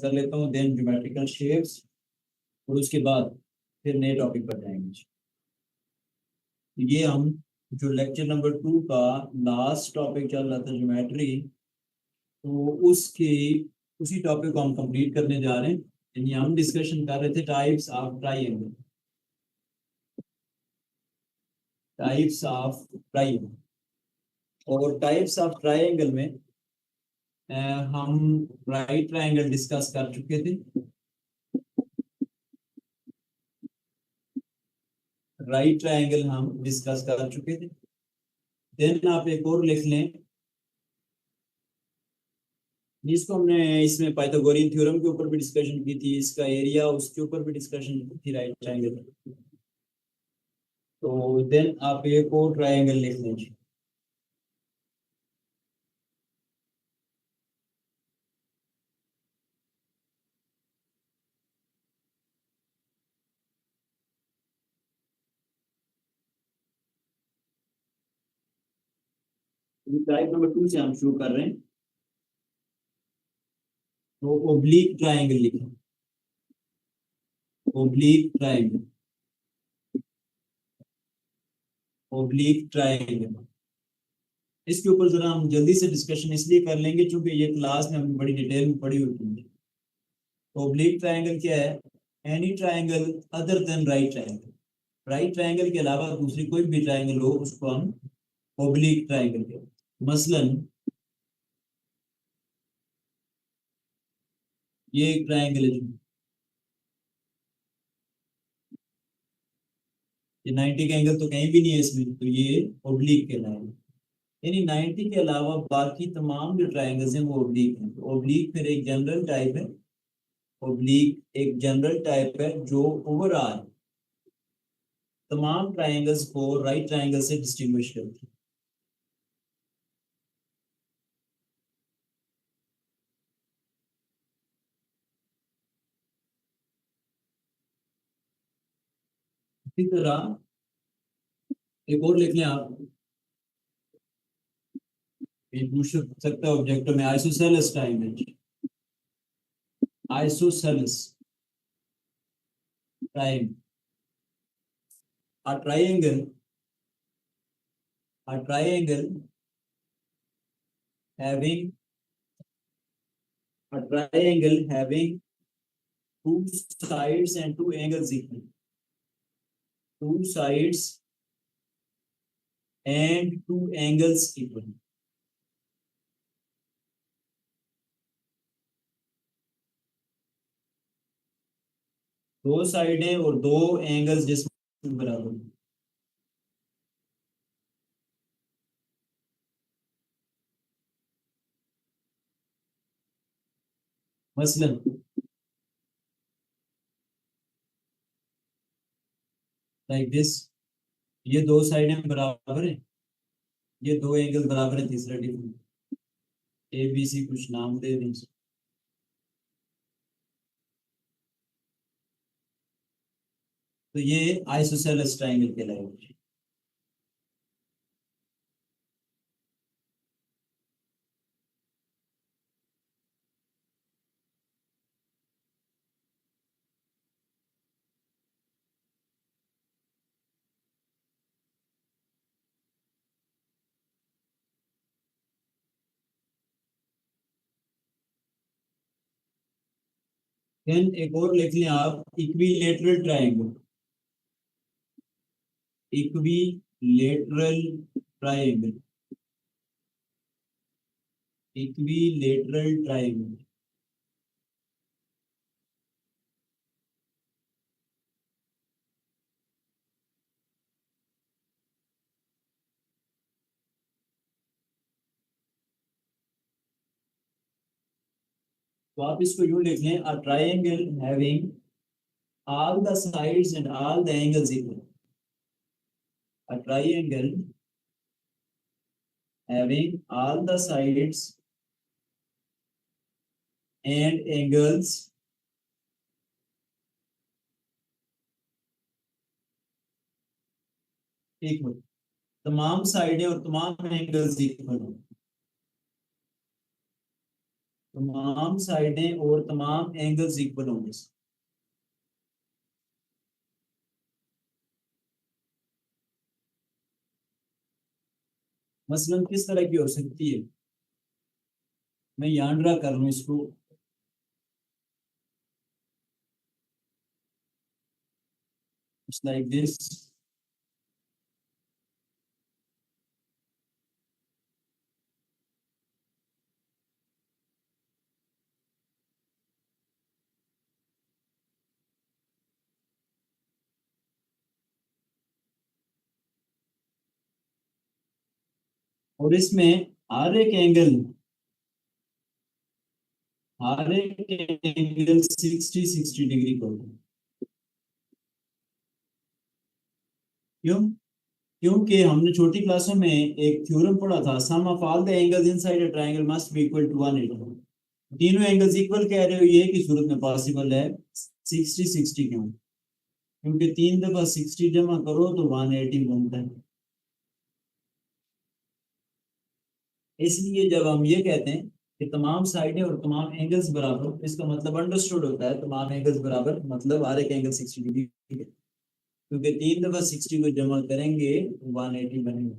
कर लेता हूँ, देन ज्योमेट्रिकल शेप्स, और उसके बाद फिर नए टॉपिक पर जाएंगे। ये हम जो लेक्चर नंबर 2 का लास्ट टॉपिक चल रहा था ज्योमेट्री, तो उसके उसी टॉपिक को हम कंप्लीट करने जा रहे हैं। यानी हम डिस्कशन कर रहे थे types of triangle, types of triangle. और टाइप्स ऑफ ट्राइंगल में हम राइट ट्राइंगल डिस्कस कर चुके थे। राइट ट्राइंगल हम डिस्कस कर चुके थे। देन आप एक और लिख लें, जिसको हमने इसमें पाइथागोरियन थ्योरम के ऊपर भी डिस्कशन की थी, इसका एरिया उसके ऊपर भी डिस्कशन की थी, राइट ट्राइंगल। तो देन आप एक और ट्राइंगल लिख लीजिए। टाइप नंबर 2 से हम शुरू कर रहे हैं। तो ओब्लिक ट्राइंगल लिखें, ओब्लिक ट्राइंगल, ओब्लिक ट्राइंगल। इसके ऊपर जरा हम जल्दी से डिस्कशन इसलिए कर लेंगे क्योंकि ये क्लास में हमने बड़ी डिटेल में पढ़ी होती है। ओब्लिक ट्राइंगल क्या है? Any triangle other than right triangle. Right triangle के अलावा दूसरी कोई भी ट्राइंगल हो उसको हम ओब्लिक ट्राइंगल कहते हैं। मसलन ये एक ट्राइंगल है, ये 90 का एंगल तो कहीं भी नहीं है इसमें, तो ये ओब्लिक कहलाएगा। यानी 90 के अलावा बाकी तमाम जो ट्राइंगल्स हैं वो ओब्लिक हैं। तो ओब्लिक फिर एक जनरल टाइप है, ओब्लिक एक जनरल टाइप है जो ओवरऑल तमाम ट्राइंगल्स को राइट ट्राइंगल से डिस्टिंग्विश करती है। इसी तरह एक और लिख लें आप, ये पूछ सकता है ऑब्जेक्ट में, isosceles triangle, isosceles triangle. A triangle, a triangle having a triangle having two sides and two angles equal. Two sides and two angles equal. दो साइडें और दो एंगल्स जिसमें बराबर। मसलन लाइक दिस, ये दो साइडें बराबर है, ये दो एंगल बराबर है, तीसरा डिफरेंट, ए बी सी कुछ नाम दे दें। तो ये आइसोसेलेस ट्राइंगल कहलाएगा। देन एक और लिख लें आप, equilateral triangle, equilateral triangle, equilateral triangle. तो आप इसको यूं लिख लें, a triangle having all the sides and all the angles equal. A triangle having all the sides and angles equal. तमाम साइडें और तमाम एंगल्स इक्वल हो। तमाम साइडें और तमाम एंगल्स इक्वल होंगे। मसलन किस तरह की हो सकती है, मैं यहाँ ड्रा कर लूँ इसको। It's like this. और इसमें हर एक एंगल, हर एक एंगल 60-60 डिग्री का होगा। क्यों? क्योंकि हमने छोटी क्लासों में एक थ्योरम पढ़ा था, sum of all the angles inside a triangle must be equal to 180। तीनों एंगल्स इक्वल कह रहे हो, ये की सूरत में पॉसिबल है 60-60 क्यों? क्योंकि 3 दफा 60 जमा करो तो 180 बनता है। इसलिए जब हम ये कहते हैं कि तमाम साइडें और तमाम एंगल्स बराबर, इसका मतलब अंडरस्टूड होता है तमाम एंगल्स बराबर, मतलब हर एक एंगल 60 डिग्री है। क्योंकि 3 दफा 60 को जमा करेंगे 180 बनेगा।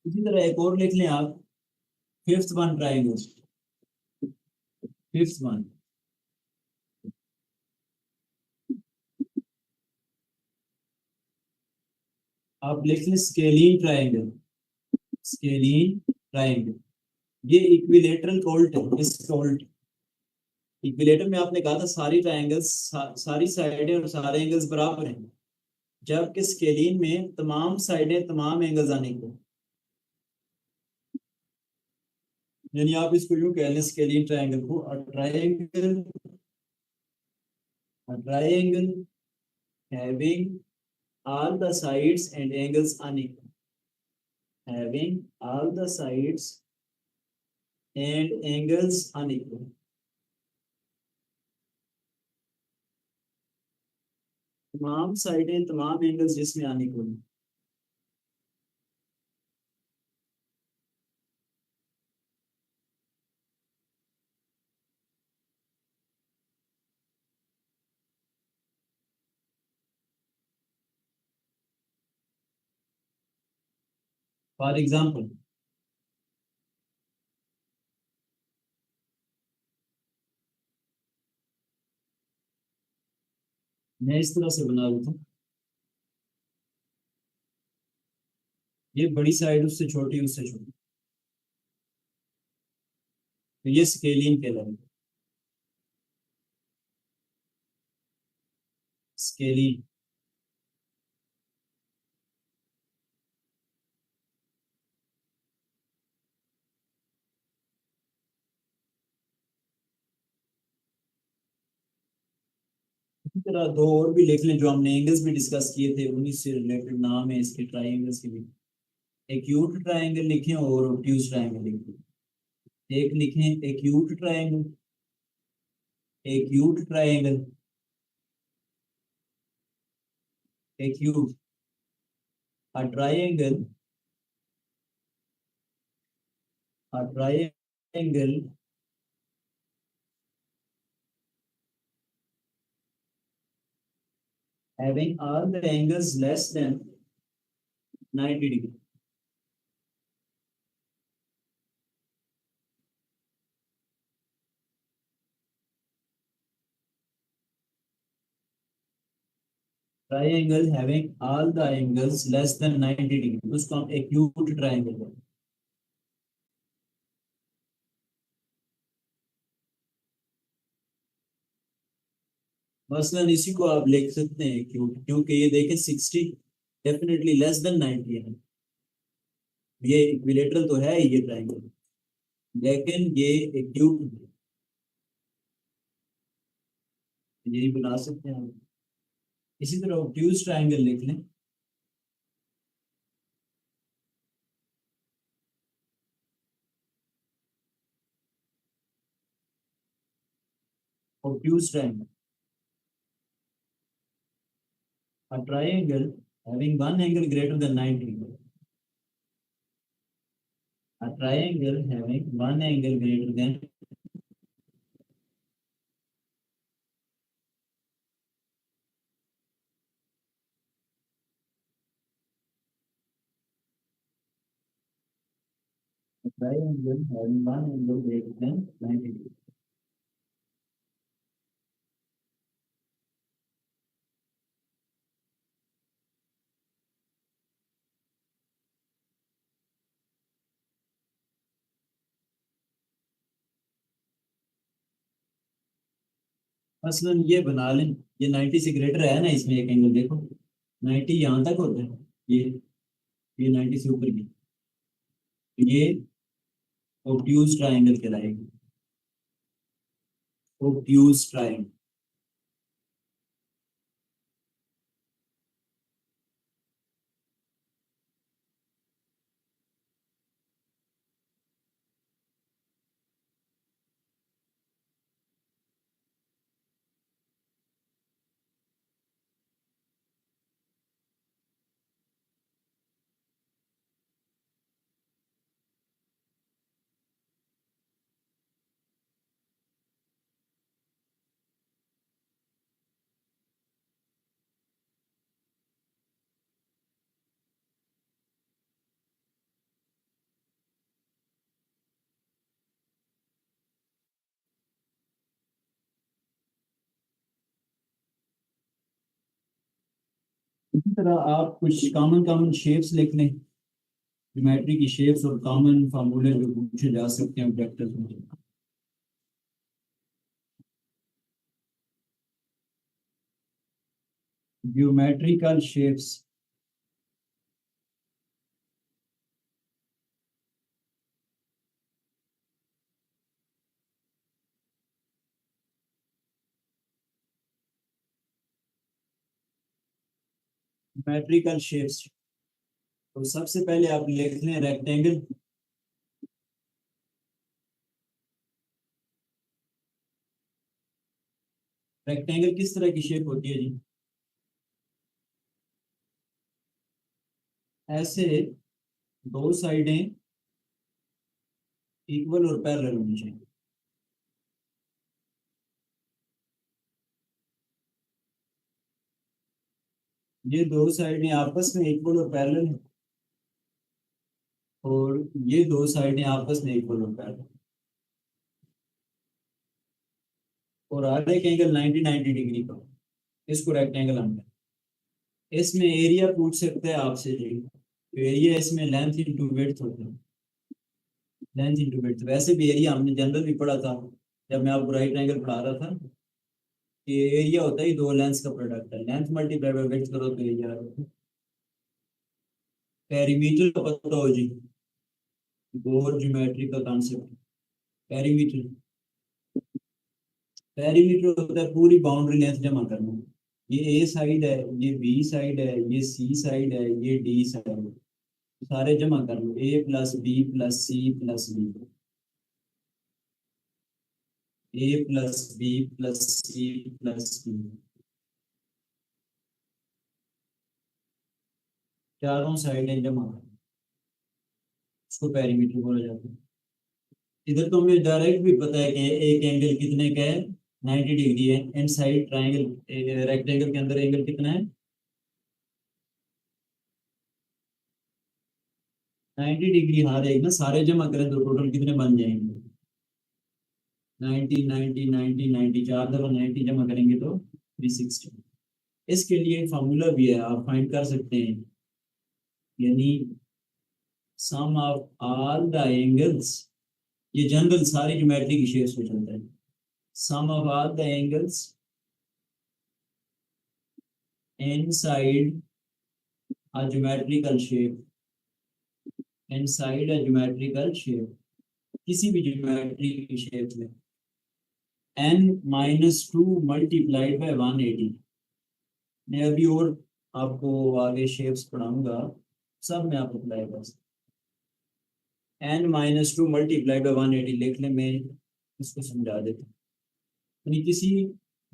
इसी तरह एक और लिख लें आप, fifth one triangle. Fifth one आप लिख लें स्केलीन ट्राइंगल। स्केलीन ट्राइंगल, ये इक्विलेटरल कोल्ट है। इस कोल्ट इक्विलेटर में आपने कहा था सारी ट्राइंगल्स, सारी साइडें और सारे एंगल्स बराबर हैं, जबकि स्केलीन में तमाम साइडें तमाम एंगल्स आने को, यानी आप इसको यूं कह लें स्केलीन ट्राइंगल को, a triangle having all the sides and angles unequal, having all the sides and angles unequal। तमाम साइडें तमाम एंगल्स जिसमें अनइक्वल हैं। फॉर एग्जाम्पल, मैं इस तरह से बना रहा था, ये बड़ी साइड उससे छोटी, उससे छोटी, तो ये स्केलिंग कहलाएगा। स्केलिंग। इसी तरह दो और भी लिख लें जो हमने एंगल्स भी डिस्कस किए थे, उन्हीं से रिलेटेड नाम है इसके ट्राइंगल्स के भी। एक्यूट ट्राइंगल लिखें और ऑब्ट्यूज ट्राइंगल लिखें। एक लिखें acute triangle, acute triangle, acute, a triangle, a triangle having all the angles less than 90 degree। Triangle having all the angles less than 90 degree, उसको हम एक्यूट ट्राइंगल बोलते हैं। मसलन इसी को आप लिख सकते हैं एक्यूट, क्योंकि ये देखें 60 डेफिनेटली लेस देन 90 है। ये इक्विलेटरल तो है ये ट्राइंगल, लेकिन ये एक्यूट है, यही बना सकते हैं हम। इसी तरह ऑब्ट्यूज ट्राइंगल लिख लें। Obtuse triangle, a triangle having one angle greater than 90, a triangle having one angle greater than a triangle having one angle greater than 90 degree. मसलन ये बना लें, ये 90 से ग्रेटर है ना, इसमें एक एंगल देखो 90 यहाँ तक होता है, ये 90 से ऊपर की, ये ऑब्ट्यूज ट्राइंगल कहलाएगी, ऑब्ट्यूज ट्राइंगल। इसी तरह आप कुछ कॉमन कॉमन शेप्स लिख लें, ज्योमेट्री की शेप्स और कॉमन फार्मूले जो पूछे जा सकते हैं वेक्टर्स में। ज्योमेट्रिकल शेप्स, ज्योमेट्रिकल शेप्स, तो सबसे पहले आप लिख लें रेक्टेंगल। रेक्टेंगल किस तरह की शेप होती है जी? ऐसे दो साइडें इक्वल और पैरेलल होनी चाहिए। ये दो साइडें आपस में इक्वल और पैरेलल हैं, और ये दो साइडें आपस में इक्वल और पैरेलल, और हर एक एंगल 90 डिग्री का, इसको रेक्टेंगल हम कहते हैं। इसमें एरिया पूछ सकते हैं आपसे जी, तो एरिया इसमें लेंथ इंटू विड्थ होता है, लेंथ इंटू विड्थ। वैसे भी एरिया हमने जनरल भी पढ़ा था जब मैं आपको राइट एंगल पढ़ा रहा था, कि एरिया होता है दो लेंथ का प्रोडक्ट है, लेंथ मल्टीप्लाई बाय विड्थ करो तो एरिया। पेरीमीटर का पता हो जी, गोर ज्योमेट्री का कॉन्सेप्ट। पेरीमीटर, पेरीमीटर होता है पूरी बाउंड्री लेंथ जमा करना। ये ए साइड है, ये बी साइड है, ये सी साइड है, ये डी साइड है, सारे जमा कर लो, A plus B plus C plus D, A plus B plus C plus D, चारों साइडें जमा कर, उसको पेरीमीटर बोला जाता है। इधर तो हमें डायरेक्ट भी पता है कि एक एंगल कितने का है, 90 डिग्री है। इनसाइड ट्राइंगल रेक्टेंगल के अंदर एंगल कितना है, 90 डिग्री। हर एक ना सारे जमा करें तो टोटल कितने बन जाएंगे, 90 90 90 90, चार दफा 90 जमा करेंगे तो 360। इसके लिए एक फार्मूला भी है, आप फाइंड कर सकते हैं, यानी sum of all the angles, ये जनरल सारी ज्योमेट्री की शेप्स में चलता है, sum of all the angles inside a geometrical shape inside a geometrical shape, किसी भी ज्योमेट्री की शेप में n-2 मल्टीप्लाइड बाय 180। मैं अभी और आपको आगे शेप्स पढ़ाऊंगा, सब में आप अप्लाई कर सकते। n-2 मल्टीप्लाइड बाय 180 लिख लें, मैं इसको समझा देता हूँ। यानी किसी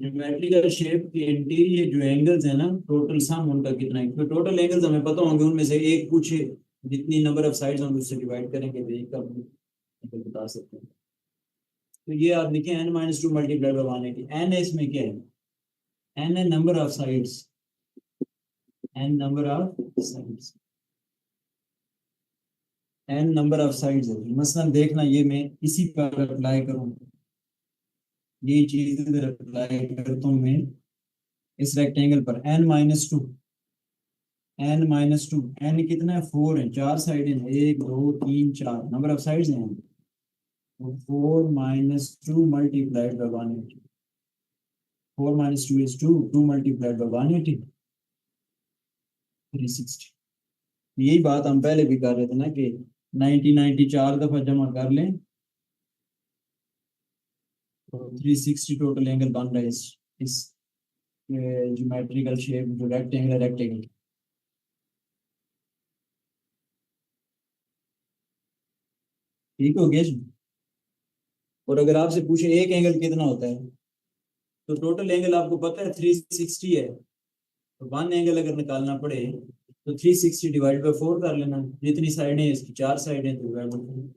ज्योमेट्रिकल शेप के इंटीरियर जो एंगल्स है ना, टोटल सम उनका कितना है, तो टोटल एंगल्स हमें पता होंगे, उनमें से एक पूछे जितनी नंबर ऑफ साइड्स होंगे उससे डिवाइड करेंगे तो एक का बता सकते हैं। तो ये आप लिखें n-2 मल्टीप्लाइड बाय 180। n है इसमें क्या है, n है number of sides, n number of sides, n number of sides है। मसलन देखना, ये मैं इसी पर अप्लाई करूँ, ये चीज इधर अप्लाई करता हूँ मैं इस रेक्टेंगल पर, n-2, n-2, n कितना है 4 है, 4 साइड है, 1 2 3 4 नंबर ऑफ साइड्स हैं। 4-2 multiplied by 180, 4-2 is 2, 2 multiplied by 180, 360। यही बात हम पहले भी कर रहे थे ना कि 90 4 दफा जमा कर लें तो 360 टोटल एंगल बन रहा है इस ज्योमेट्रिकल शेप जो रेक्टेंगल। ठीक हो गया जी। और अगर आपसे पूछे एक एंगल कितना होता है, तो टोटल एंगल आपको पता है 360 है, तो वन एंगल अगर निकालना पड़े तो 360 डिवाइड बाय 4 कर लेना, जितनी साइडें हैं इसकी 4 साइडें तो डिवाइड बाय 4।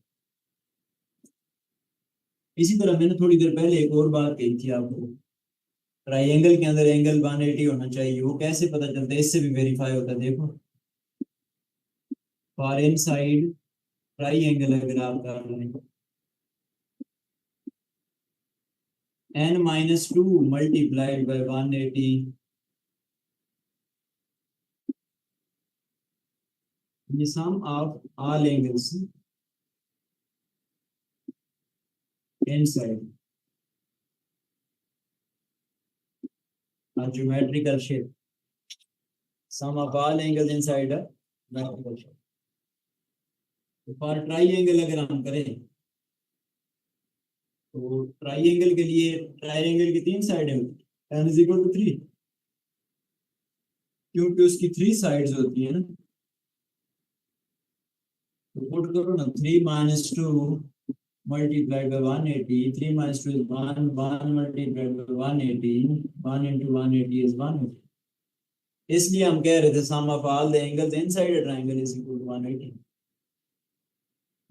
इसी तरह मैंने थोड़ी देर पहले एक और बात कही थी आपको, ट्राइंगल के अंदर एंगल 180 होना चाहिए। वो कैसे पता चलता है, इससे भी वेरीफाई होता है। देखो, फॉर इन साइड ट्राइंगल अगर आप कर रहे हैं, n-2 मल्टीप्लाइड बाय 180, ये sum of all angles inside a geometrical shape, sum of all angles inside a geometrical shape। तो फॉर ट्राइंगल अगर हम करें तो ट्राइंगल के लिए, ट्राइंगल की 3 साइड है, n is equal to 3, क्योंकि उसकी 3 साइड्स होती है ना। तो पुट करो ना, 3-2 multiplied by 180, 3-2 is 1, 1 multiplied by 180, 1 into 180 is 180। इसलिए हम कह रहे थे sum of all the angles inside a triangle is equal to 180,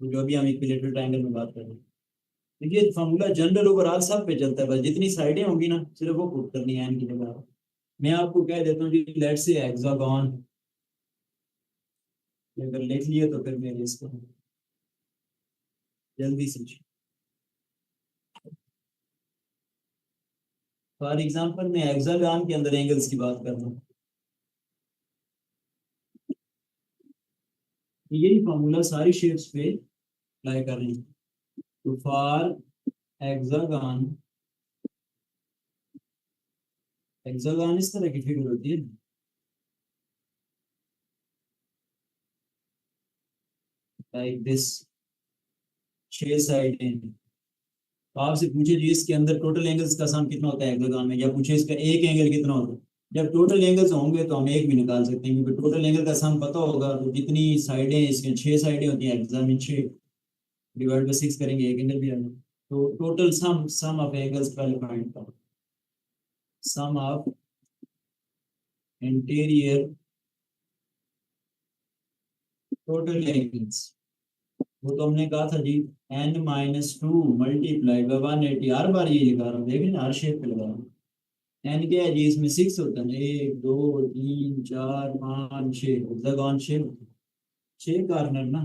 जो भी हम इक्विलेटरल ट्रायंगल में बात कर रहे हैं। देखिए फॉर्मूला जनरल ओवरऑल सब पे चलता है, बस जितनी साइडें होंगी ना सिर्फ वो पुट करनी है इनकी जगह। मैं आपको कह देता हूँ जी, लेट्स से हेक्सागोन, अगर लिख लिए तो फिर मेरे इसको जल्दी से, फॉर एग्जांपल मैं हेक्सागोन के अंदर एंगल्स की बात कर रहा हूँ, यही फॉर्मूला सारी शेप्स पे अप्लाई कर रहे हैं। तो फॉर हेक्सागोन, हेक्सागोन इस तरह की फिगर होती है, लाइक दिस, 6 साइडें। तो आपसे पूछे जी इसके अंदर टोटल एंगल्स का सम कितना होता है हेक्सागोन में, या पूछे इसका एक एंगल कितना होता है, जब टोटल एंगल्स होंगे तो हम एक भी निकाल सकते हैं, क्योंकि टोटल एंगल का सम पता होगा। तो जितनी साइडें इसके 6 साइडें होती हैं, हेक्सागोन में 6 डिवाइड बाय 6 करेंगे, एक एंगल भी आ जाएगा। तो total sum, sum of angles पहले फाइंड करो, sum of interior total angles, वो तो हमने कहा था जी n-2 मल्टीप्लाई बाय 180। हर बार ये लगा रहा हूँ, देखें ना, हर शेप पे लगा रहा हूँ। n क्या है जी, इसमें 6 होता है, 1 2 3 4 5 6 हेक्सागोन शेप, 6 कार्नर ना।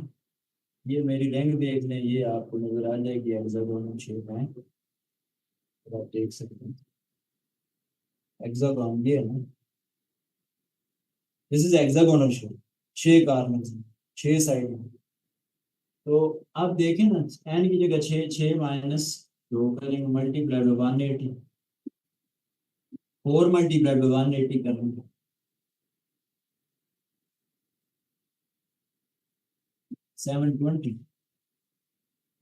ये मेरी रैंक देख लें, ये आपको नजर आ जाएगी हेक्सागोनल शेप है, तो आप देख सकते हैं हेक्सागोन ये है ना, this is hexagonal shape, 6 corner, 6 side. तो आप देखें ना, n की जगह 6, 6 माइनस 2 करेंगे मल्टीप्लाई बाय 180, 4 मल्टीप्लाई बाय 180 करेंगे, 720।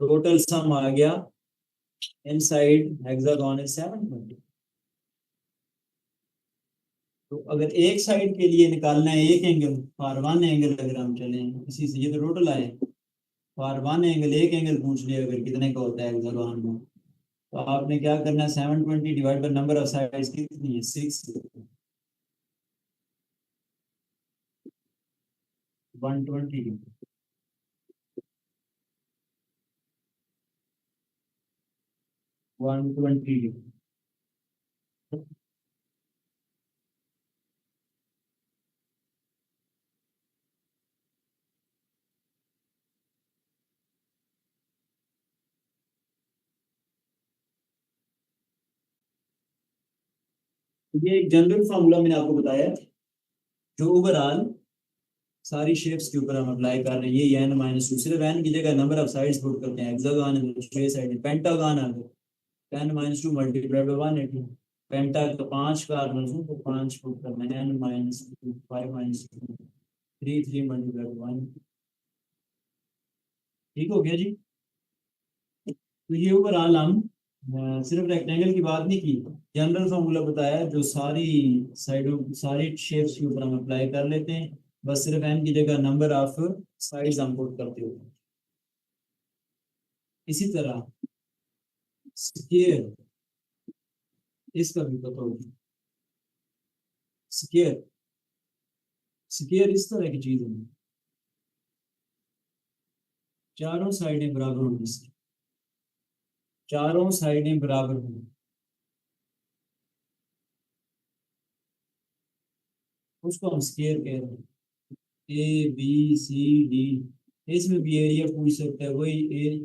टोटल सम आ गया इनसाइड हेक्सागन इज 720। तो अगर एक साइड के लिए निकालना है एक एंगल, फॉर वन एंगल अगर हम चलें इसी से, ये तो टोटल आए, फॉर वन एंगल एक एंगल पूछ लिया अगर कितने का होता है हेक्सागन में, तो आपने क्या करना है 720 divide by number of sides कितनी है 6, 120। 120। ये एक जनरल फार्मूला मैंने आपको बताया जो ओवरऑल सारी शेप्स के ऊपर हम अप्लाई कर रहे हैं। ये n माइनस टू, सिर्फ n की जगह नंबर ऑफ साइड्स पुट करते हैं। हेक्सागन है तो 6 साइड, पेंटागन है तो 10 माइनस टू मल्टीप्लाइड बाय 180। पेंटा का 5 का आर्गन तो 5 पुट करना है, n minus two 5 minus two 3, 3 multiplied 1। ठीक हो गया जी। तो ये ओवरऑल हम सिर्फ रेक्टेंगल की बात नहीं की, जनरल फार्मूला बताया जो सारी साइडों सारी शेप्स के ऊपर हम अप्लाई कर लेते हैं। बस सिर्फ n की जगह नंबर ऑफ साइड्स हम पुट करते हो। इसी तरह स्केयर, इसका भी पता होगा। स्केयर, स्केयर इस तरह की चीज है, चारों साइडें बराबर होंगी इसकी, चारों साइडें बराबर होंगी, उसको हम स्केयर कह रहे हैं। ए बी सी डी, इसमें भी एरिया पूछ सकता है, वही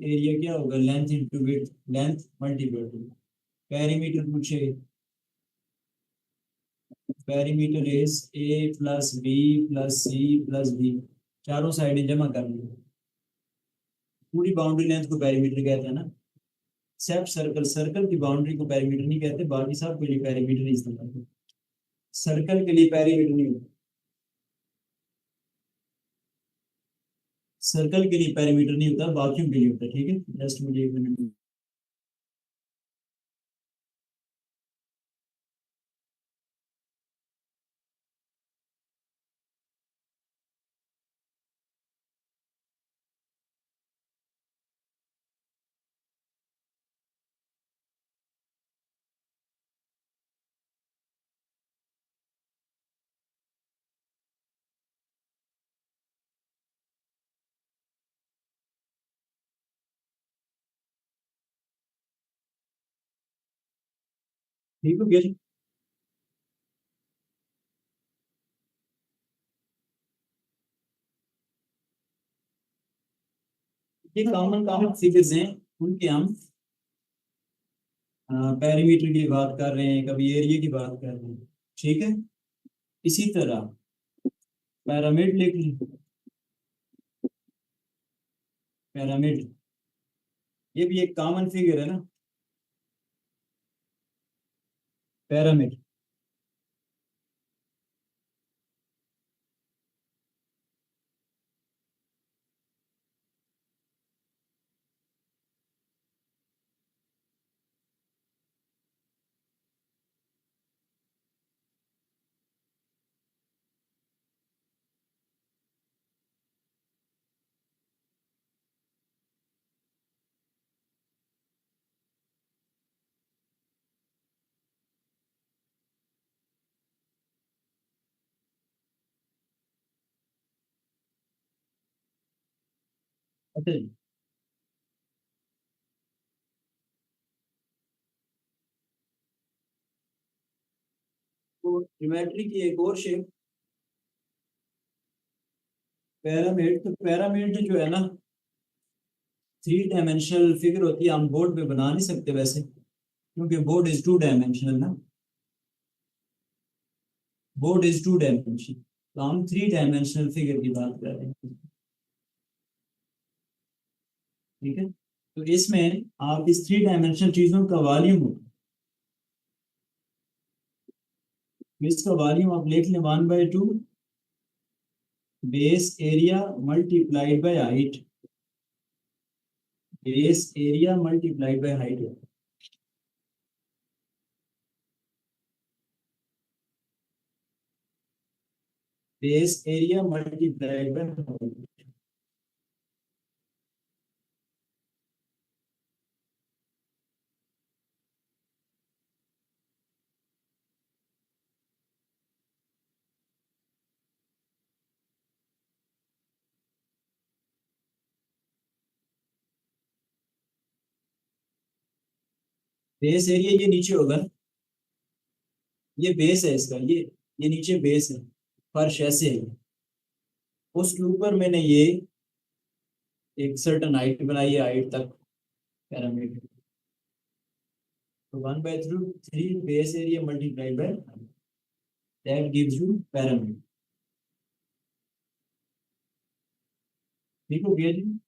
एरिया क्या होगा, length into width, length multiply to perimeter पूछे, perimeter is A plus B plus C plus D, चारों साइडें जमा कर ली। पूरी बाउंड्री लेंथ को पेरीमीटर कहते हैं ना, सेट सर्कल, सर्कल की बाउंड्री को पेरीमीटर नहीं कहते, बाकी सब के लिए पेरीमीटर ही इस्तेमाल करते हैं, सर्कल के लिए पेरीमीटर नहीं होता, सर्कल के लिए पेरीमीटर नहीं होता, बाकियों के लिए होता है। ठीक है, जस्ट मुझे 1 मिनट। ठीक हो गया जी। ये कॉमन कॉमन फिगर्स हैं, उनके हम पेरीमीटर की बात कर रहे हैं, कभी एरिया की बात कर रहे हैं। ठीक है, इसी तरह पैरामिड लिख लें, पैरामिड ये भी एक कॉमन फिगर है ना, पैरामिड। अच्छा जी, तो ज्योमेट्री की एक और शेप पैरामिड, तो पैरामिड जो है ना 3 डायमेंशनल फिगर होती है, हम बोर्ड पे बना नहीं सकते वैसे, क्योंकि बोर्ड इज 2 डायमेंशनल ना, बोर्ड इज 2 डायमेंशनल, तो हम 3 डायमेंशनल फिगर की बात कर रहे हैं। ठीक है, तो इसमें आप इस 3 डायमेंशनल चीजों का वॉल्यूम, इसका वॉल्यूम आप लिख लें 1/2 base area multiplied by height, base area multiplied by height. Base area multiplied by height. Base area ये नीचे होगा, ये बेस है इसका, ये नीचे बेस है, फर्श ऐसे है, उसके ऊपर मैंने ये एक सर्टन हाइट बनाई है, हाइट तक पैरामीटर। तो 1/3 base area multiplied by that gives you parameter. ठीक हो गया जी।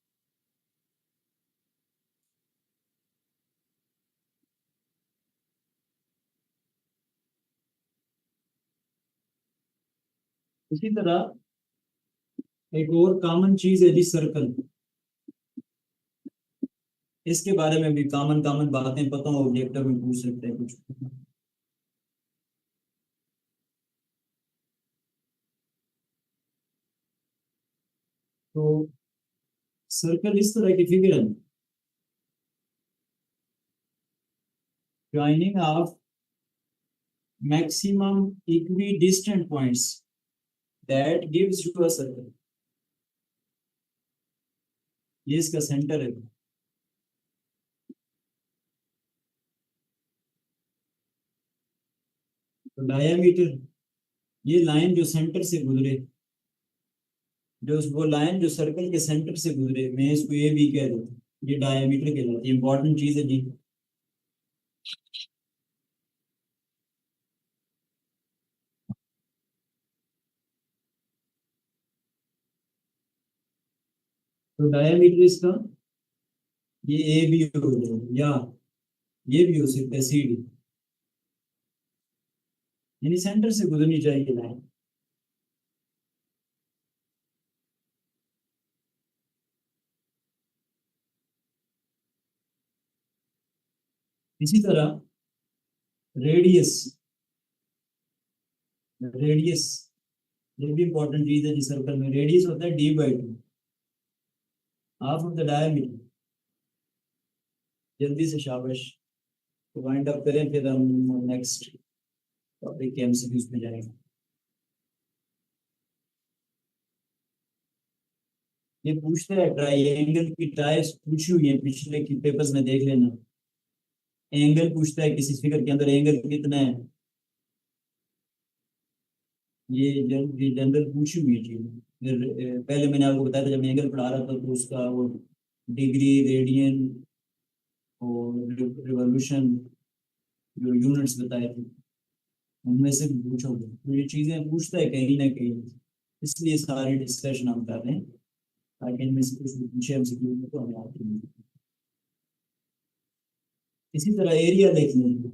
इसी तरह एक और कॉमन चीज है जी, सर्कल। इसके बारे में भी कॉमन कॉमन बातें पता हो, ऑब्जेक्टिव में पूछ सकते हैं कुछ। तो सर्कल इस तरह की फिगर है, joining of maximum equidistant points that gives you a circle। ये इसका सेंटर है। तो डायमीटर, ये लाइन जो सेंटर से गुजरे, जो वो लाइन जो सर्कल के सेंटर से गुजरे, मैं इसको ए बी कह देता हूँ, ये डायमीटर कहलाती है। इंपॉर्टेंट चीज है जी। तो डायमीटर इसका ये ए बी हो जाएगा, या ये भी हो सकता है सी डी, यानी सेंटर से गुजरनी चाहिए लाइन। इसी तरह रेडियस, रेडियस ये भी इंपॉर्टेंट चीज है जिस सर्कल में। रेडियस होता है d/2, half of the diameter. जल्दी से शाबाश, तो वाइंड अप करें, फिर हम नेक्स्ट टॉपिक के एमसीक्यूज में जाएंगे। ये पूछते हैं ट्राइंगल की टाइप्स पूछी हुई है, पिछले की पेपर्स में देख लेना। एंगल पूछता है किसी फिगर के अंदर एंगल कितना है, ये जनरल पूछी हुई है चीज। फिर पहले मैंने आपको बताया था जब मैं एंगल पढ़ा रहा था, तो उसका वो डिग्री, रेडियन और रिवोल्यूशन जो यूनिट्स बताए थे, उनमें से भी पूछोगे तो ये चीजें पूछता है कहीं ना कहीं। इसलिए सारी डिस्कशन हम कर रहे हैं, ताकि इनमें से कुछ भी पूछे एमसीक्यू तो हमें आती नहीं। इसी तरह एरिया देख लेंगे।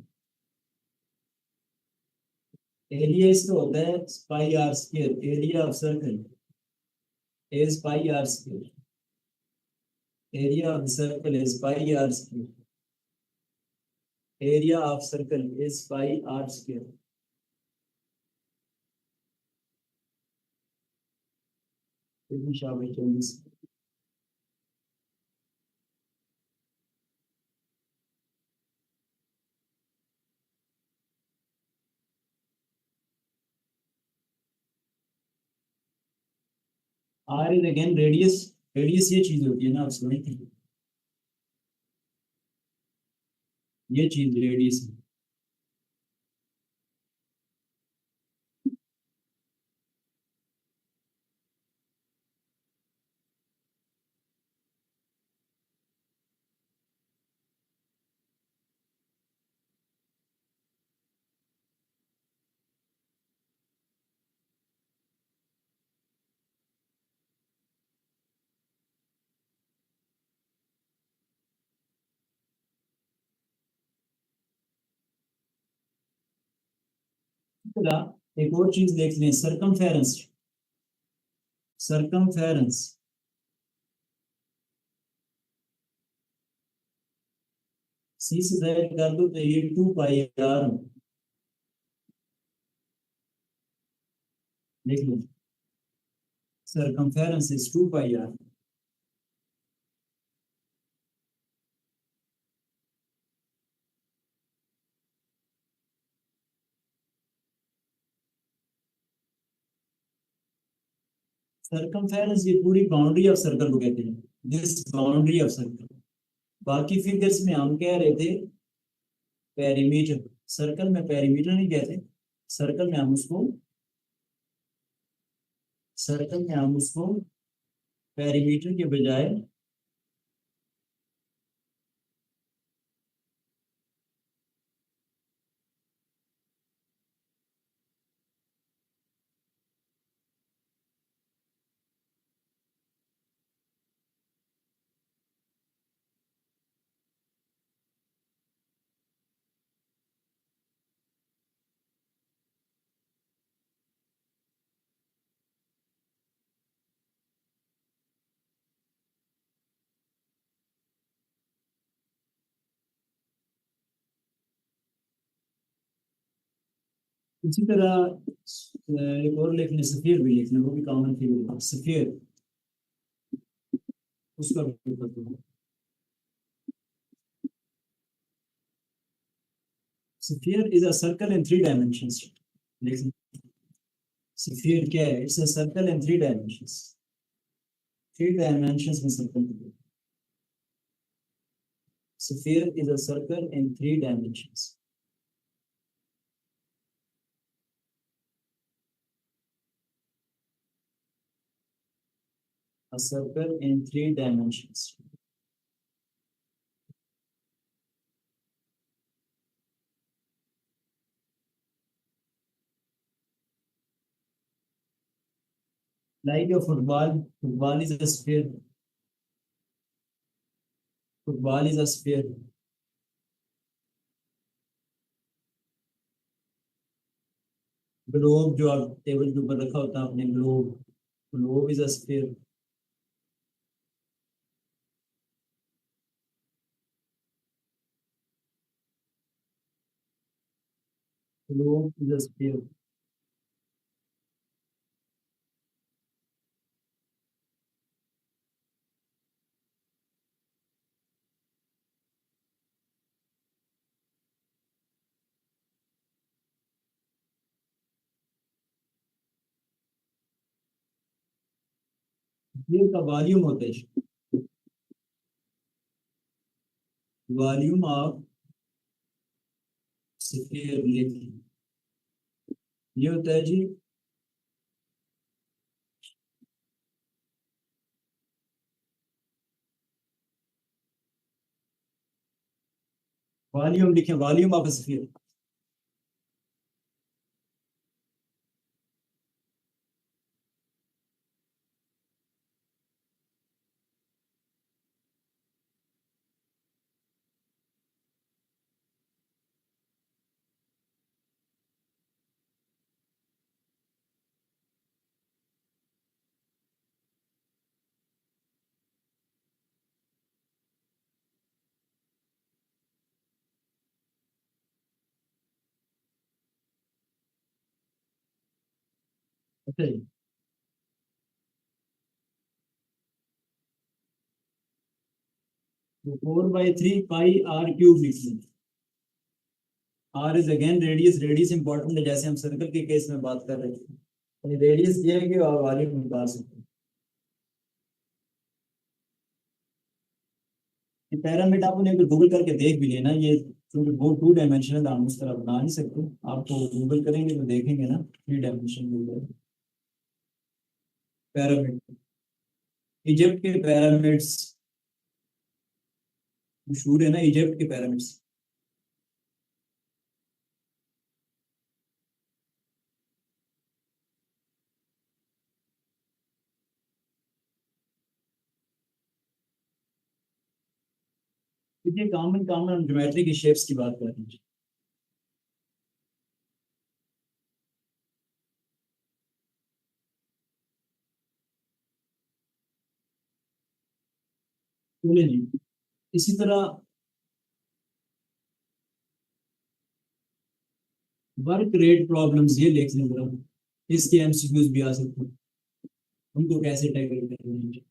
एरिया इसका होता है pi R square, area of circle is pi R square, area of circle is pi R square, area of circle is pi R square. इतनी शाबाश, जल्दी से। R is again radius, radius ये चीज होती है ना, आप सुनी थी, ये चीज रेडियस है। एक और चीज देख लें, सरकमफेरेंस। सरकमफेरेंस सी से डायरेक्ट कर दो तो ये 2 पाई r लिख लो। Circumference is 2 pi r। Circumference ये पूरी बाउंड्री ऑफ सर्कल को कहते हैं, दिस बाउंड्री ऑफ सर्कल। बाकी फिगर्स में हम कह रहे थे पेरीमीटर, सर्कल में पेरीमीटर नहीं कहते, सर्कल में हम उसको सर्कल में हम उसको पेरीमीटर के बजाय इसी तरह एक और लिख लें, सफियर भी लिख लें, वो भी कॉमन फिगर है सफियर, उसका भी कर दो। Sphere is a circle in 3 dimensions. Listen. Sphere क्या है? It's a circle in 3 dimensions. 3 dimensions में circle है. Sphere is a circle in 3 dimensions. A circle in 3 dimensions. Like a football, football is a sphere. Football is a sphere. Globe जो आप table के ऊपर रखा होता है आपने, globe, globe is a sphere. Globe is a sphere. Sphere का volume होता है, वॉल्यूम ऑफ स्फीयर ये होता है जी वॉल्यूम, लिखें वॉल्यूम ऑफ स्फीयर। अच्छा जी, तो 4/3 पाई r क्यूब लिखिए। R is again radius, radius important है, जैसे हम सर्कल के केस में बात कर रहे थे, रेडियस ये है कि आप वॉल्यूम निकाल सकते हैं। ये पैरामीटर आपने गूगल करके देख भी लेना, ये क्योंकि वो 2 डायमेंशनल हम उस तरह बना नहीं सकते, आपको गूगल करेंगे तो देखेंगे ना 3 डायमेंशन मिल जाएगा। पैरामिड, इजिप्ट के पैरामिड्स मशहूर है ना, इजिप्ट के पैरामिड्स। देखिए कॉमन कॉमन ज्योमेट्री की शेप्स की बात कर रहे हैं। बोले जी। इसी तरह वर्क रेट प्रॉब्लम्स ये देख लें जरा, इसके एमसीक्यूज भी आ सकते हैं, उनको कैसे टैकल करेंगे।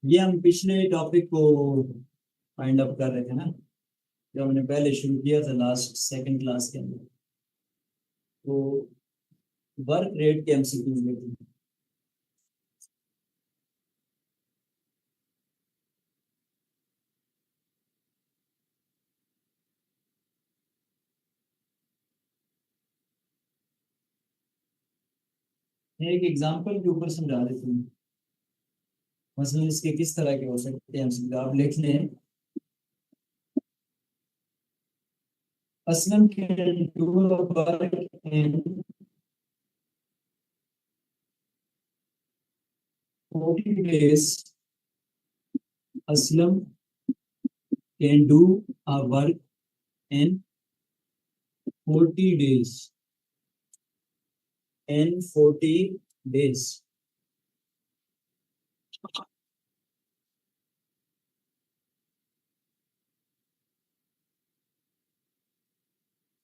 ये हम पिछले टॉपिक को फाइंड अप कर रहे थे ना, जो हमने पहले शुरू किया था लास्ट सेकंड क्लास के अंदर। तो वर्क रेट के एमसीक्यूज लेते हैं। मैं एक एग्जांपल के ऊपर समझा देता हूँ, मसलन इसके किस तरह के हो सकते हैं एमसीक्यू, आप लिख लें। Aslam can do work in 40 days. Aslam can do a work in 40 days. In 40 days.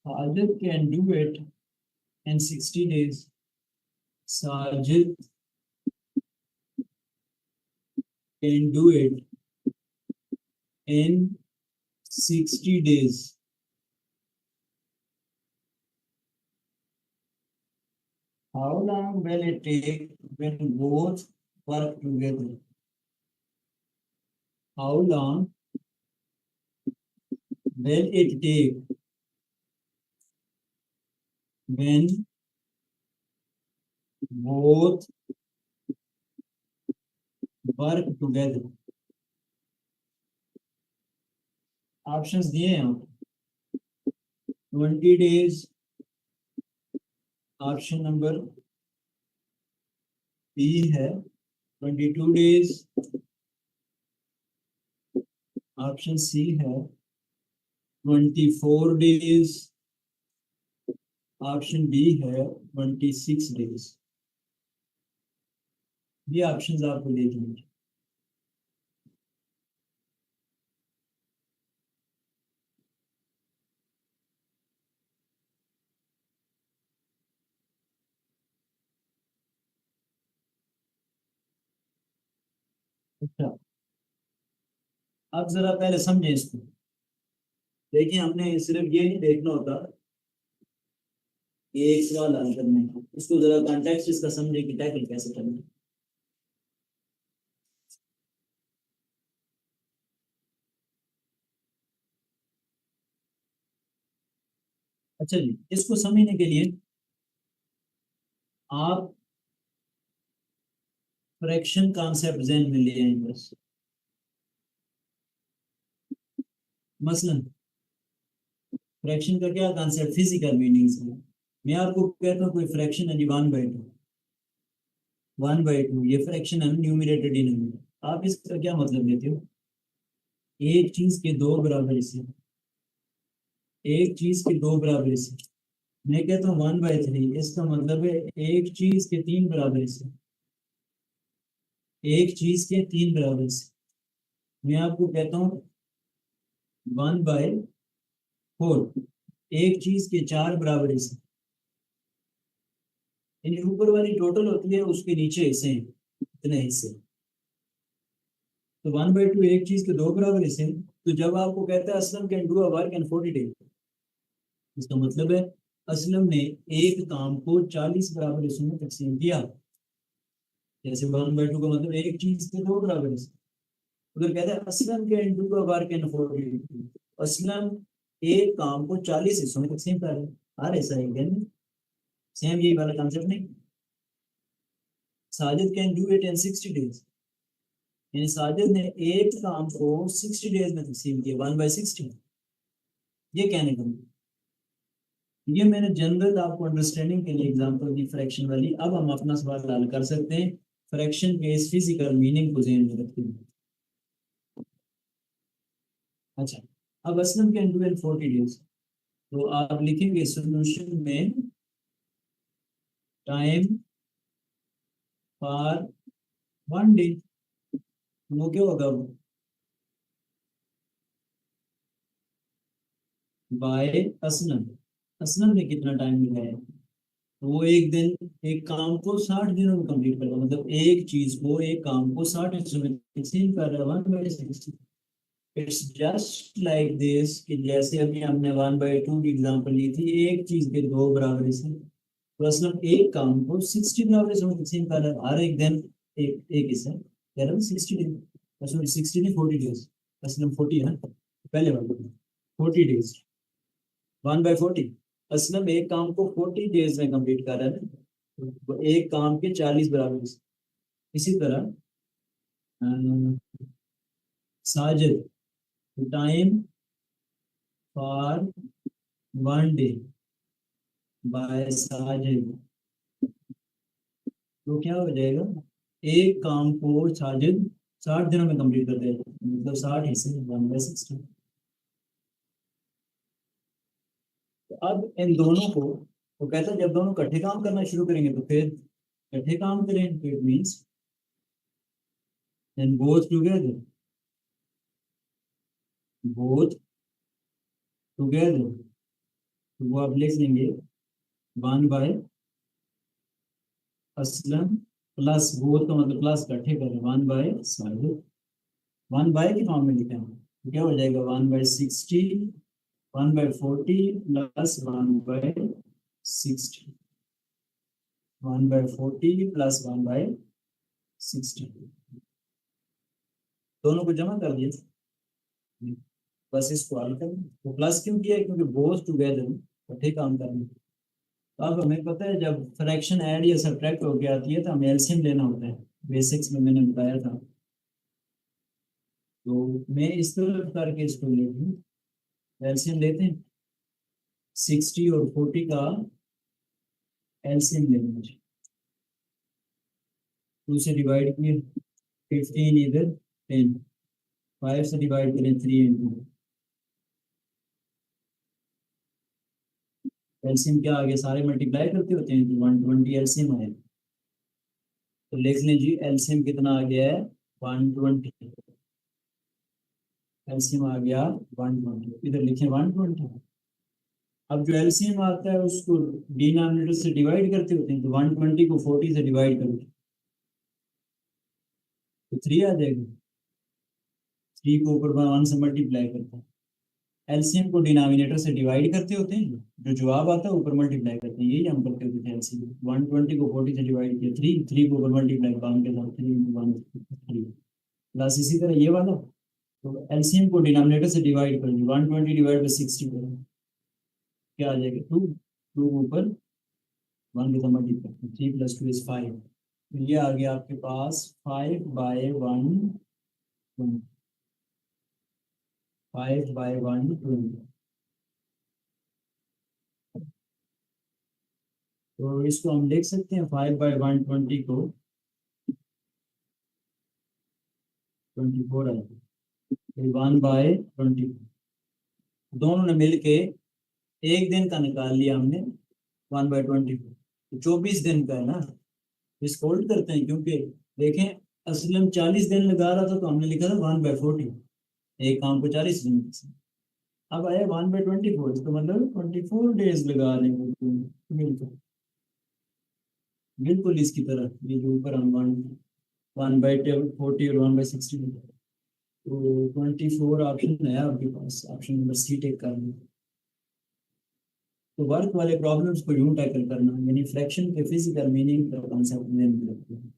Sajid can do it in 60 days. Sajid can do it in 60 days. How long will it take when both work together? How long will it take when both work together? Options दिए हैं 20 days, option number B है 22 days, option C है 24 days, option B है 26 days। ये options आपको देख लीजिए। अच्छा, अब जरा पहले समझें इसको। देखिए, हमने सिर्फ ये नहीं देखना होता कि एक सवाल हल करने का, इसको जरा कॉन्टेक्स्ट इसका समझे कि टैकल कैसे करना है। अच्छा जी, इसको समझने के लिए आप फ्रैक्शन कॉन्सेप्ट जहन में ले आए बस। मसलन फ्रैक्शन का क्या कॉन्सेप्ट, फिजिकल मीनिंग्स है। मैं आपको कहता हूँ कोई फ्रैक्शन है जी 1/2, 1/2 ये फ्रैक्शन है न्यूमरेटर डिनोमिनेटर। आप इसका क्या मतलब लेते हो? एक चीज के दो बराबर हिस्से, एक चीज के दो बराबर हिस्से। मैं कहता हूँ 1/3, इसका मतलब है एक चीज के तीन बराबर हिस्से, एक चीज के तीन बराबर हिस्से। मैं आपको कहता हूँ 1/4, एक चीज के चार बराबर हिस्से। यानी ऊपर वाली टोटल होती है, उसके नीचे हिस्से हैं इतने हिस्से। तो 1/2 एक चीज के दो बराबर हिस्से। तो जब आपको कहता है Aslam can do a work in 40 days, इसका मतलब है असलम ने एक काम को 40 बराबर हिस्सों में तकसीम किया। जैसे 1/2 का मतलब एक चीज के दो बराबर हिस्से। अगर कहते हैं Aslam can do a work in 40 days, Aslam एक काम को 40 हिस्सों में तकसीम कर रहे हैं। आ रहे सही कहने, सेम यही वाला कॉन्सेप्ट नहीं। Sajid can do it in 60 days, यानी साजिद ने एक काम को 60 डेज में तकसीम किया, 1/60। ये कहने का मतलब, ये मैंने जनरल आपको अंडरस्टैंडिंग के लिए एग्जांपल दी फ्रैक्शन वाली। अब हम अपना सवाल हल कर सकते हैं फ्रैक्शन के इस फिजिकल मीनिंग को ध्यान में रखते हुए। अच्छा, अब Aslam can do in 40 days, तो आप लिखेंगे सॉल्यूशन में टाइम फॉर 1 डे। वो क्या होगा, बाय असलम। असलम ने कितना टाइम लगाया, वो एक दिन एक काम को 60 दिनों में कंप्लीट कर रहा है, मतलब एक चीज को, एक काम को 60 हिस्सों में तकसीम कर रहा है, 1/60। इट्स जस्ट लाइक दिस कि जैसे अभी हमने 1/2 की एग्जांपल ली थी, एक चीज के दो बराबर हिस्से, तो असल एक काम को 60 बराबर हिस्सों में तकसीम कर रहा है, हर एक दिन एक एक हिस्सा कह रहा है, 60 दिन, सॉरी 60 नहीं 40 डेज, असल 40 है ना, पहले वाले 40 डेज, 1/40। असलम एक काम को 40 डेज में कंप्लीट कर रहा है ना, तो एक काम के 40 बराबर। इसी तरह Sajid, time for 1 day by Sajid, तो क्या हो जाएगा, एक काम को साजिद 60 दिनों में कंप्लीट कर देगा, मतलब 60 हिस्से 1/60। तो अब इन दोनों को, तो कहते हैं जब दोनों इकट्ठे काम करना शुरू करेंगे तो फिर इकट्ठे काम करें, तो it means then both together, both together, तो वो आप लिख लेंगे 1/, असलम प्लस बोथ का मतलब प्लस इकट्ठे करें 1/60, 1/, के फॉर्म में लिखा है तो क्या हो जाएगा, 1/60, 1/40 प्लस 1/60, 1/40 प्लस 1/60, दोनों को जमा कर दिया, बस इसको हल करें। तो प्लस क्यों किया है, क्योंकि बोथ टुगेदर इकट्ठे काम करेंगे। तो अब हमें पता है जब फ्रैक्शन ऐड या सब्ट्रैक्ट होके आती है तो हमें एलसीएम लेना होता है, बेसिक्स में मैंने बताया था। तो मैं इस तरह करके इसको ले लूँ, एलसीएम लेते हैं, 60 और 40 का एलसीएम ले लीजिए, 2 से डिवाइड किए 15, इधर 10, 5 से डिवाइड करें 3 इंटू, एलसीएम क्या आ गया, सारे मल्टीप्लाई करते होते हैं तो 120 एलसीएम आया। तो लिख लें जी एलसीएम कितना आ गया है, 120, एलसीएम आ गया 120, इधर लिखें 120। अब जो एलसीएम आता है उसको डिनोमिनेटर से डिवाइड करते होते हैं, तो 120 को 40 से डिवाइड करो तो 3 आ जाएगा, 3 को ऊपर 1 से मल्टीप्लाई करते हैं, एलसीएम को डिनोमिनेटर से डिवाइड करते होते हैं, जो जवाब आता है ऊपर मल्टीप्लाई करते हैं, यही हम करते होते थे एलसीएम। 120 को 40 से डिवाइड किया, 3 को ऊपर मल्टीप्लाई, काम के साथ 3 × 1 3 प्लस इसी तरह ये वाला, तो एलसीएम को डिनोमिनेटर से डिवाइड करेंगे, 120 डिवाइड बाई 60 करेंगे, क्या आ जाएगा 2, 2 ऊपर 1 के साथ मल्टीप्लाई, 3 + 2 = 5, तो ये आ गया आपके पास 5/120, 5/120। तो इसको हम लिख सकते हैं 5/120 को 24 आएगा, 1/20, दोनों ने मिलके एक दिन का निकाल लिया हमने 1/20, तो 24 दिन का है ना, इसको होल्ड करते हैं, क्योंकि देखें असल में 40 दिन लगा रहा था तो हमने लिखा था 1/40, एक काम को 40 दिन, अब आया 1/24, इसका मतलब 24 डेज लगा रहे हैं बिल्कुल, बिल्कुल इसकी तरह ये जो ऊपर हम 1/40 और 1/60, तो 24 ऑप्शन है आपके पास, ऑप्शन नंबर सी टेक कर लें। तो वर्क वाले प्रॉब्लम्स को यूं टैकल करना, यानी फ्रैक्शन के फिजिकल मीनिंग का कॉन्सेप्ट में रखते हैं।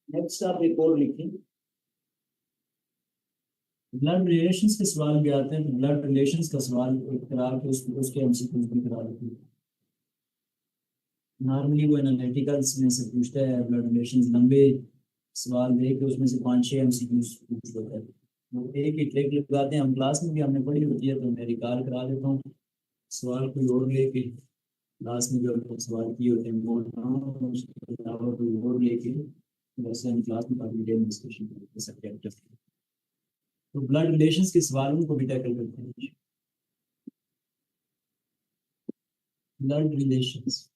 नेक्स्ट आप एक और लिखें, ब्लड रिलेशंस के सवाल भी आते हैं, तो ब्लड रिलेशंस का सवाल एक करा के उसके एमसीक्यूज भी करा देते हैं। नॉर्मली वो एनालिटिकल्स में से पूछता है ब्लड रिलेशंस, लंबे सवाल दे के उसमें से 5-6 एमसीक्यूज पूछ लेता है, वो एक ही ट्रिक लगाते हैं, हम क्लास में भी हमने पढ़ी होती है, तो मैं रिकॉल करा देता हूँ, सवाल कोई और लेके लास्ट में जो हमने सवाल किए होते हैं वो उठाऊं, उसके अलावा कोई और लेके वैसे हम क्लास में काफी डिटेल डिस्कशन करते हैं सब्जेक्ट। तो ब्लड रिलेशंस के सवालों को भी टैकल करते हैं। ब्लड रिलेशंस,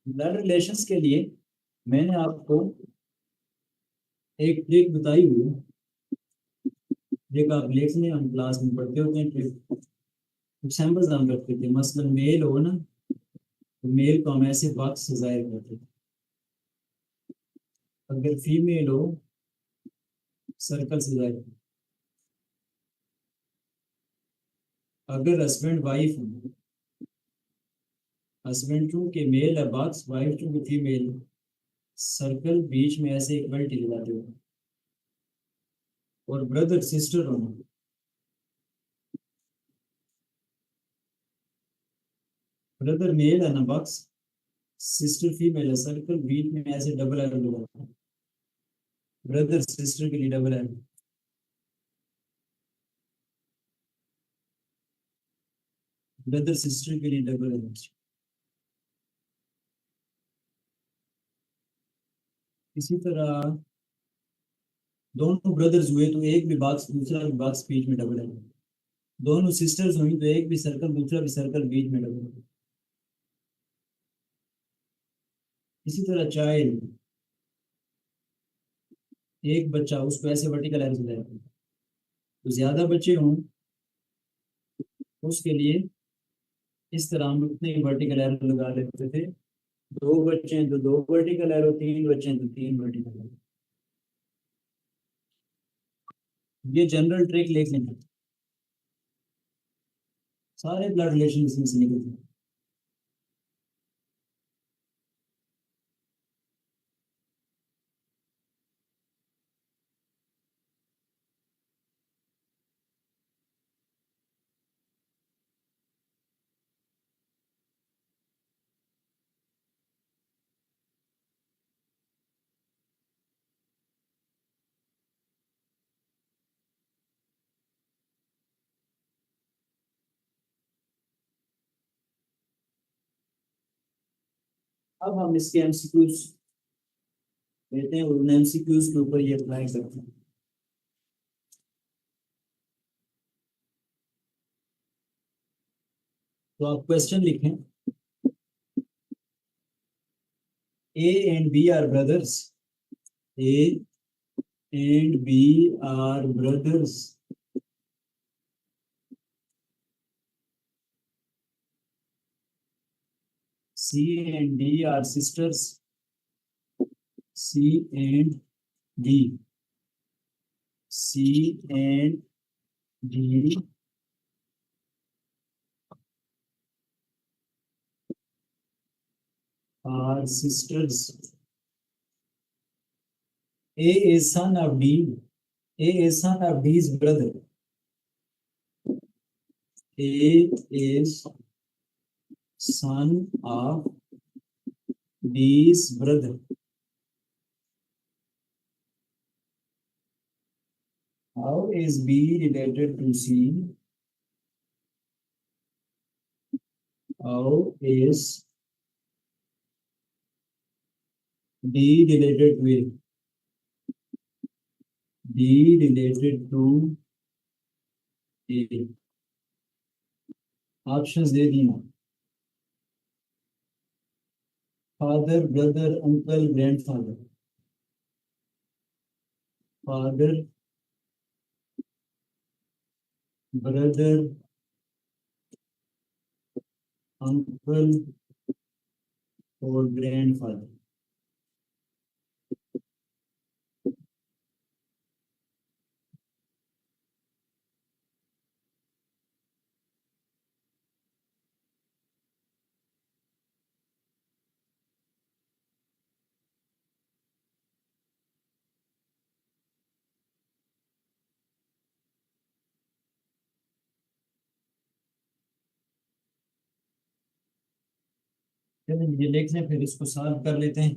ब्लड रिलेशंस के लिए मैंने आपको एक ट्रिक बताई हुई है। ट्रिक आप लिख लें, हम क्लास में पढ़ते होते हैं ट्रिक। एग्जाम्पल्स हम रखते थे, मसलन मेल हो ना, तो मेल को हम ऐसे बॉक्स से जाहिर करते थे। अगर फीमेल हो, सर्कल से जाहिर। अगर हस्बैंड वाइफ हो, हस्बैंड चूंकि मेल है बॉक्स, वाइफ चूंकि फीमेल, सर्कल बीच में ऐसे एक बल्टी लगाते हो। और ब्रदर सिस्टर हो, ब्रदर मेल है ना बॉक्स, सिस्टर फीमेल है, सर्कल बीच में ऐसे डबल एरो लगाते हैं। ब्रदर सिस्टर के लिए डबल एरो, ब्रदर सिस्टर के लिए डबल एरो। इसी तरह दोनों ब्रदर्स हुए तो एक भी बॉक्स दूसरा भी बॉक्स बीच में डबल एरो। दोनों सिस्टर्स हुई तो एक भी सर्कल दूसरा भी सर्कल बीच में डबल एरो। इसी तरह चाइल्ड, एक बच्चा, उसको ऐसे वर्टिकल एरो से जाएगा। तो ज्यादा बच्चे हों तो उसके लिए इस तरह हम उतने ही वर्टिकल एरो लगा लेते थे। दो बच्चे हैं तो दो वर्टिकल एरो, तीन बच्चे हैं तो तीन वर्टिकल एरो। ये जनरल ट्रिक लिख लेंगे, सारे ब्लड रिलेशन इसमें से निकलते हैं। अब हम इसके एमसीक्यूज लेते हैं और उन एमसीक्यूज के ऊपर ये अप्लाई करते हैं। तो आप क्वेश्चन लिखें, A and B are brothers, A and B are brothers, C and D are sisters, C and D, C and D are sisters. A is son of D. A is son of D's brother. A is son of D's brother. How is B related to C? How is D related to A? D related to A. Options दे दिए, father, brother, uncle, grandfather. Father, brother, uncle और grandfather. चलिए ये लिख लें, फिर इसको solve कर लेते हैं।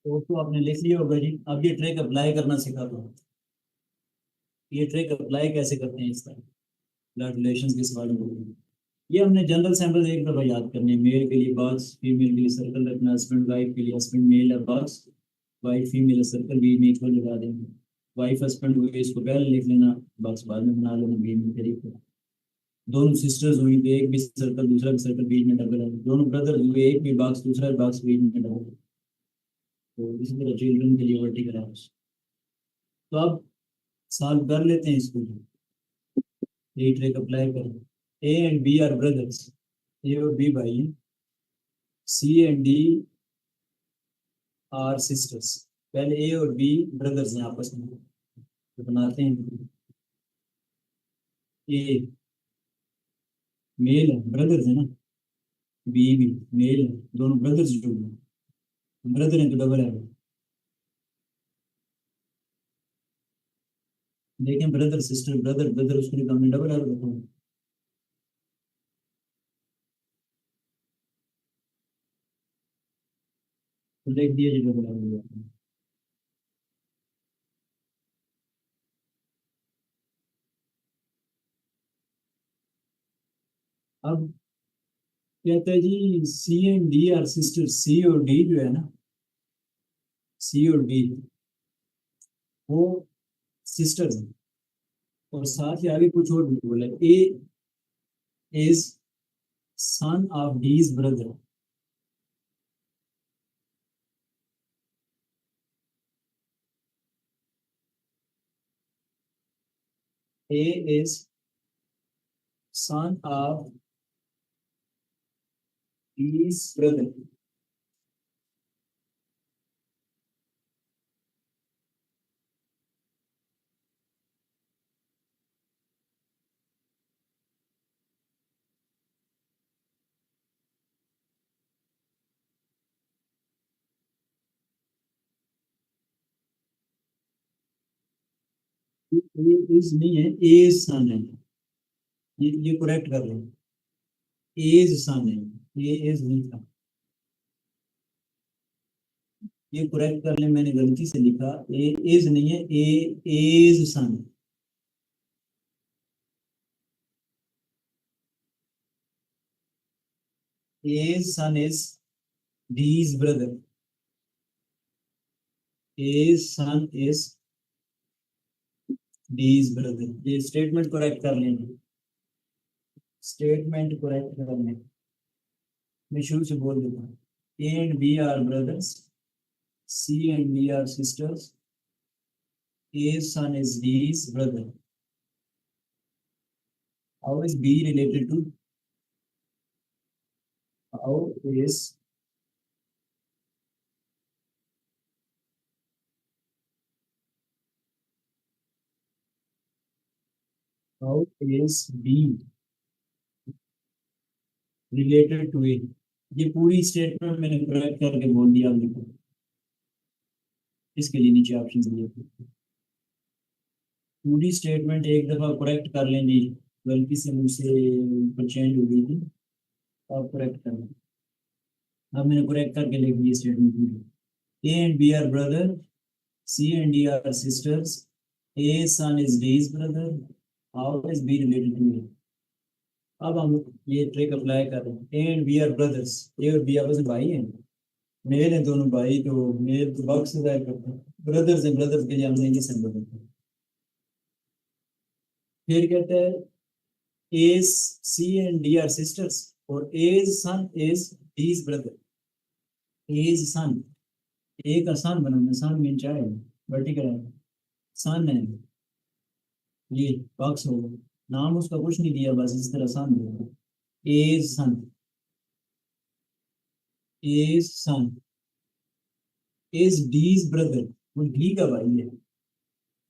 तो आपने लिख लिया होगा जी। अब ये ट्रिक अप्लाई करना सिखा दो। ये ट्रिक अप्लाई कैसे करते हैं इस तरह ब्लड रिलेशन के सवाल में। ये हमने जनरल सैंपल एक दफा याद करने, मेल के लिए बॉक्स, फीमेल के लिए सर्कल रखना, हस्बैंड वाइफ के लिए हस्बैंड मेल है box, wife female circle, B में इक्वल लगा देंगे। वाइफ हस्बैंड हुए इसको पहले लिख लेना, बॉक्स बाद में बना लेना, बी में करीब। दोनों सिस्टर्स हुई तो एक भी सर्कल दूसरा भी सर्कल बीच में डबल है। दोनों ब्रदर हुए एक भी बॉक्स दूसरा बॉक्स बीच में डबल है। तो इसी तरह चिल्ड्रन के लिए वर्टिकल है। तो अब सॉल्व कर लेते हैं इसको। यही ट्रिक अप्लाई करें। A and B are brothers, A और बी भाई हैं। C and D are sisters. पहले ए और बी ब्रदर्स हैं आपस में, तो बनाते हैं। ए मेल है, ब्रदर्स है ना, बी भी मेल है, दोनों ब्रदर्स जो हैं, ब्रदर हैं तो डबल है। लेकिन ब्रदर सिस्टर ब्रदर ब्रदर उसके लिए तो हमने डबल है रखा। तो देख दिया जी डबल है। अब कहता है जी सी एंड डी आर सिस्टर। सी और डी जो है ना, सी और डी वो सिस्टर्स हैं। और साथ ही आगे कुछ और भी बोला, A is son of D's brother. A is son of D's brother. A is नहीं है, एज सन है। ये करेक्ट कर रहे हैं, एज सन है, ये एज नहीं था। ये करेक्ट कर ले, मैंने गलती से लिखा, ए एज नहीं है, A A's son. As son is D's brother. A's son is D's brother. ये स्टेटमेंट करेक्ट कर लेंगे, स्टेटमेंट करेक्ट कर लेंगे। मैं शुरू से बोल देता हूँ। A and B are brothers, C and D are sisters, A's son is D's brother. How is B related to, how is, how is B related to A. ये पूरी स्टेटमेंट मैंने करेक्ट करके बोल दिया आपको। इसके लिए नीचे ऑप्शन दिए थे। पूरी स्टेटमेंट एक दफा करेक्ट कर लें जी, गलती से मुझसे चेंज हो गई थी, अब करेक्ट कर लें। अब मैंने करेक्ट करके लिख दी स्टेटमेंट पूरी। A and B are brother, C and D are sisters, A son is D's brother, how is B related to A. अब हम ये ट्रिक अप्लाई कर रहे हैं। A and B are brothers, A और बी आपस में भाई हैं, मेल हैं दोनों भाई, तो मेल तो बॉक्स से जाया करते हैं, ब्रदर्स हैं, ब्रदर्स के लिए हमने ये सिंबल रखा है। फिर कहते हैं A's C and D are sisters, और A's son is D's brother. A's son, A का सन बनाना, सन मीन चाइल्ड, वर्टिकल है, सन है, ये बॉक्स होगा, नाम उसका कुछ नहीं दिया, बस इस तरह सन होगा। As son, as son is D's brother. वो डी का भाई है,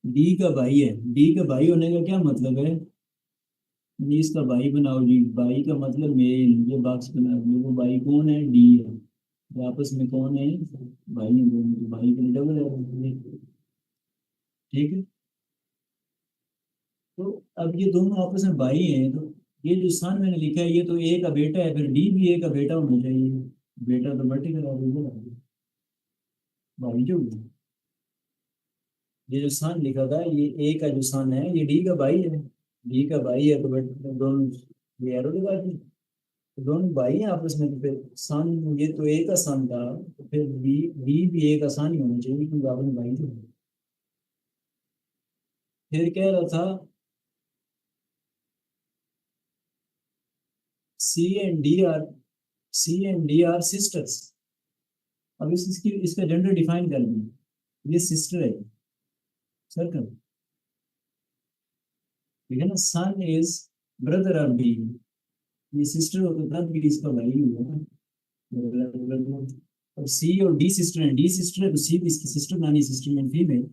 डी का भाई है। डी का भाई होने का क्या मतलब है, जी इसका भाई बनाओ जी, भाई का मतलब मेल, ये बॉक्स बना दिया। वो भाई कौन है, डी है। ये आपस में कौन है, भाई है दोनों, तो भाई का डबल है। ठीक है। तो अब ये दोनों आपस में भाई हैं, तो ये जो सन मैंने लिखा है ये तो ए का बेटा है, फिर डी भी ए का बेटा होना चाहिए। बेटा तो वर्टिकल आ गया, भाई जो ये जो सन लिखा था, ये ए का जो सन है ये डी का भाई है। डी का भाई है तो दोनों ये एरो लगा दी, तो दोनों भाई हैं आपस में, तो फिर सन, ये तो ए का सन था, तो फिर बी, बी भी ए का सन ही होना चाहिए क्योंकि आपस में भाई थे। फिर कह रहा था C and D are, C and D are sisters. अब इसकी इसका जेंडर डिफाइन कर दें, ये सिस्टर है सर्कल, ठीक है ना। सन इज ब्रदर ऑफ डी, ये सिस्टर हो तो तब भी इसका भाई हुआ ना। अब सी और डी सिस्टर है, डी सिस्टर है तो सी भी इसकी सिस्टर मानी, सिस्टर में फीमेल,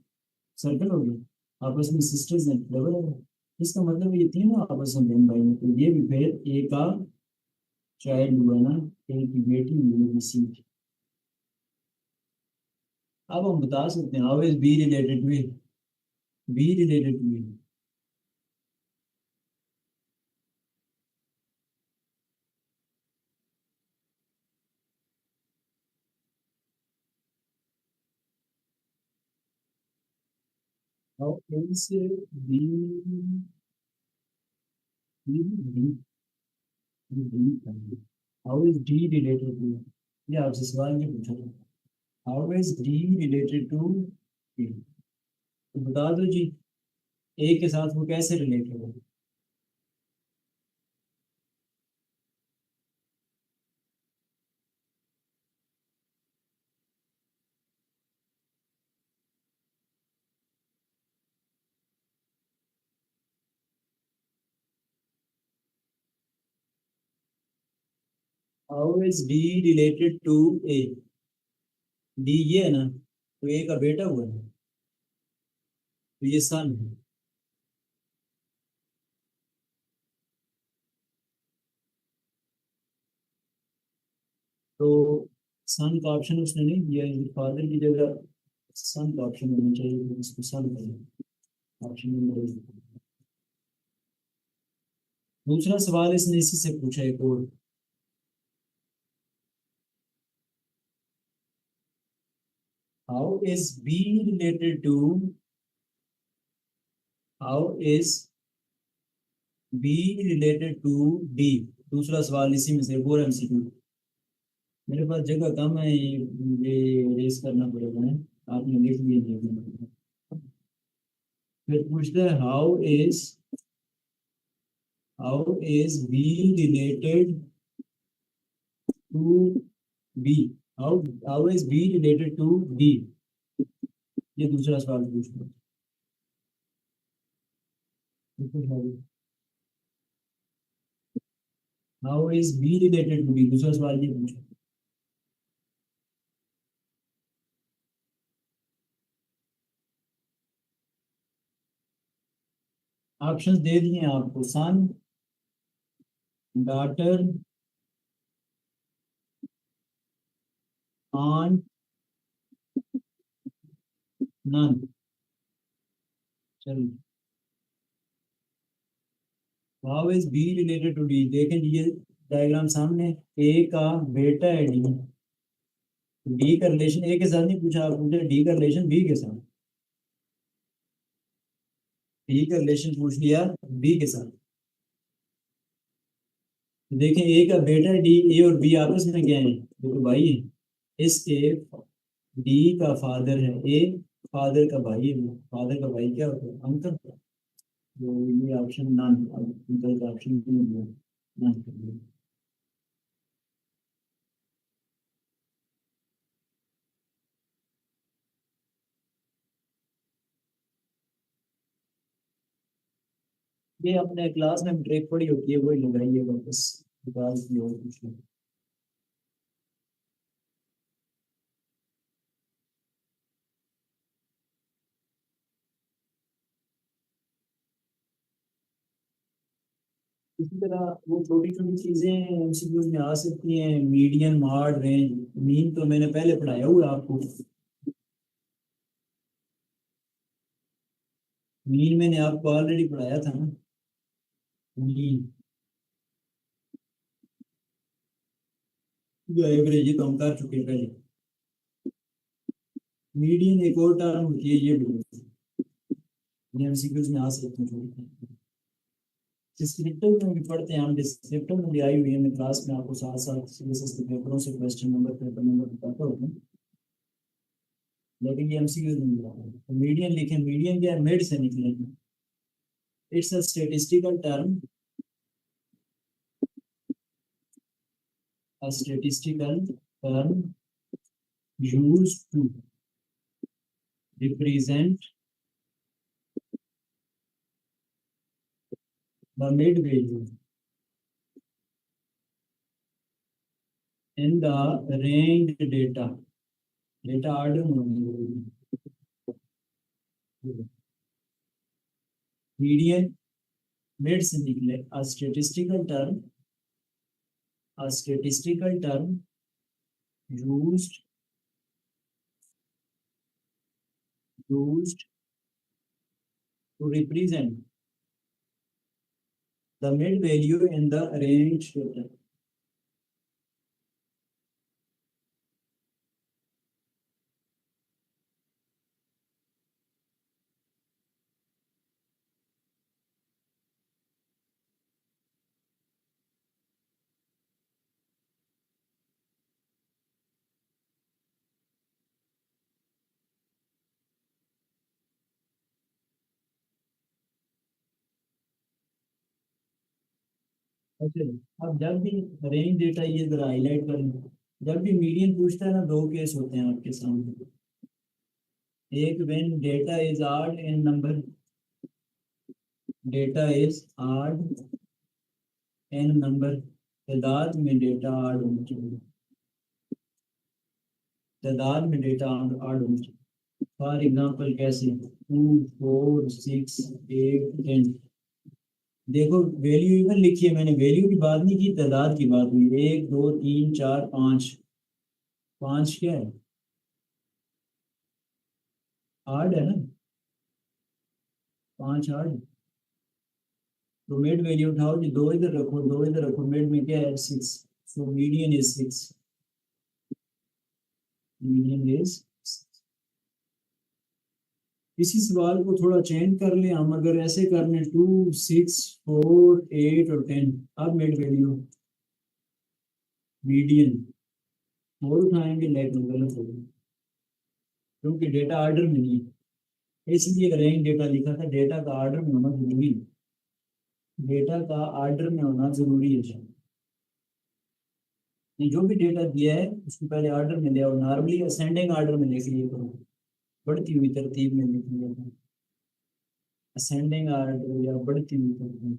सर्कल हो गया, आपस में सिस्टर्स हैं, डबल हो गया। इसका मतलब ये तीनों आपस में बहन भाई हैं, तो ये भी फिर ए का चाइल्ड हुआ ना, ए की बेटी हुई सी। अब हम बता सकते हैं how is B related to, B related to, how is B, how is D related to, ये आपसे सवाल नहीं पूछा, how is D related to B, तो बता दो जी, ए के साथ वो कैसे रिलेटेड है। How is D related to A, D ये है ना, तो ए का बेटा हुआ है, तो ये सन है। तो सन का ऑप्शन उसने नहीं दिया है, फादर की जगह सन का ऑप्शन होना चाहिए, तो इसको सन करें, ऑप्शन नंबर एक। दूसरा सवाल इसने इसी से पूछा एक और, how is B related to, how is B related to D, दूसरा सवाल इसी में से, और एमसीक्यू। मेरे पास जगह कम है, ये रेस करना पड़ेगा है, आपने लिख लिए नहीं। फिर पूछते हैं how is B related to B, how how is B related to B, ये दूसरा सवाल पूछना है। How is B related to B, दूसरा सवाल ये पूछा। ऑप्शंस दे दिए हैं आपको, सन, डॉटर, आंट, नन। चलिए, how is B related to D, देखें जी ये डायग्राम सामने, ए का बेटा है डी, डी का रिलेशन ए के साथ नहीं पूछा, आप पूछे डी का रिलेशन बी के साथ, डी का रिलेशन पूछ लिया बी के साथ। तो देखें ए का बेटा है डी, ए और बी आपस में क्या है, ये तो भाई है, इस ए, डी का फादर है ए, फादर का भाई है, फादर का भाई क्या होता है, अंकल। तो ये ऑप्शन नॉन, अंकल का ऑप्शन नहीं हुआ, नॉन कर दिया। ये अपने क्लास में ट्रिक पड़ी होती है, वही लगाइए वापस, निकाल की और कुछ नहीं। इसी तरह वो छोटी छोटी चीजें एमसीक्यूज में आ सकती हैं, मीडियन, मॉड, रेंज। मीन तो मैंने पहले पढ़ाया हुआ है आपको, मीन मैंने आपको ऑलरेडी पढ़ाया था ना, मीन या एवरेज, ये तो हम कर चुके हैं पहले। मीडियन एक और टर्म होती है, ये एमसीक्यूज में आ सकते हैं। डिस्क्रिप्टिव में भी पढ़ते हैं हम, डिस्क्रिप्टिव में भी आई हुई है, मैं क्लास में आपको साथ साथ सीएसएस के पेपरों से क्वेश्चन नंबर पेपर नंबर बताता हूँ, लेकिन ये एमसीक्यूज में मिला है। तो मीडियन लिखें, मीडियन क्या है, मिड से निकलेंगे। It's a statistical term, a statistical term used to represent the mid value in the ranked data. Data order median mid से निकले, a statistical term used to represent the mid value in the range data. अच्छा, अब जब भी range data, ये जरा highlight कर लें, जब भी मीडियन पूछता है ना, दो केस होते हैं आपके सामने। एक, when data is odd in number, data is odd in number, तादाद में डेटा ऑड होना चाहिए, तादाद में डेटा ऑड होना चाहिए। फॉर एग्जांपल कैसे, 2 4 6 8 10। देखो वैल्यू इवन लिखी है मैंने, वैल्यू की बात नहीं की, तादाद की बात हुई। 1 2 3 4 5, 5 क्या है, ऑड है ना, 5 ऑड। तो मिड वैल्यू उठाओ जी, दो इधर रखो, दो इधर रखो, मिड में क्या है, 6। So median is 6, median is. इसी सवाल को थोड़ा चेंज कर लें हम, अगर ऐसे कर लें 2 6 4 8 और 10, अब मिड वैल्यू मीडियन 4 उठाएंगे, लेकिन गलत होगा क्योंकि डेटा ऑर्डर में नहीं है, इसलिए रैंक डेटा लिखा था। डेटा का ऑर्डर में होना जरूरी है, डेटा का ऑर्डर में होना जरूरी है। नहीं, जो भी डेटा दिया है उसको पहले ऑर्डर में लिया, और नॉर्मली असेंडिंग ऑर्डर में लिख लिया करो, बढ़ती हुई तरतीब में लिख लिया करो, असेंडिंग ऑर्डर या बढ़ती हुई तरतीब।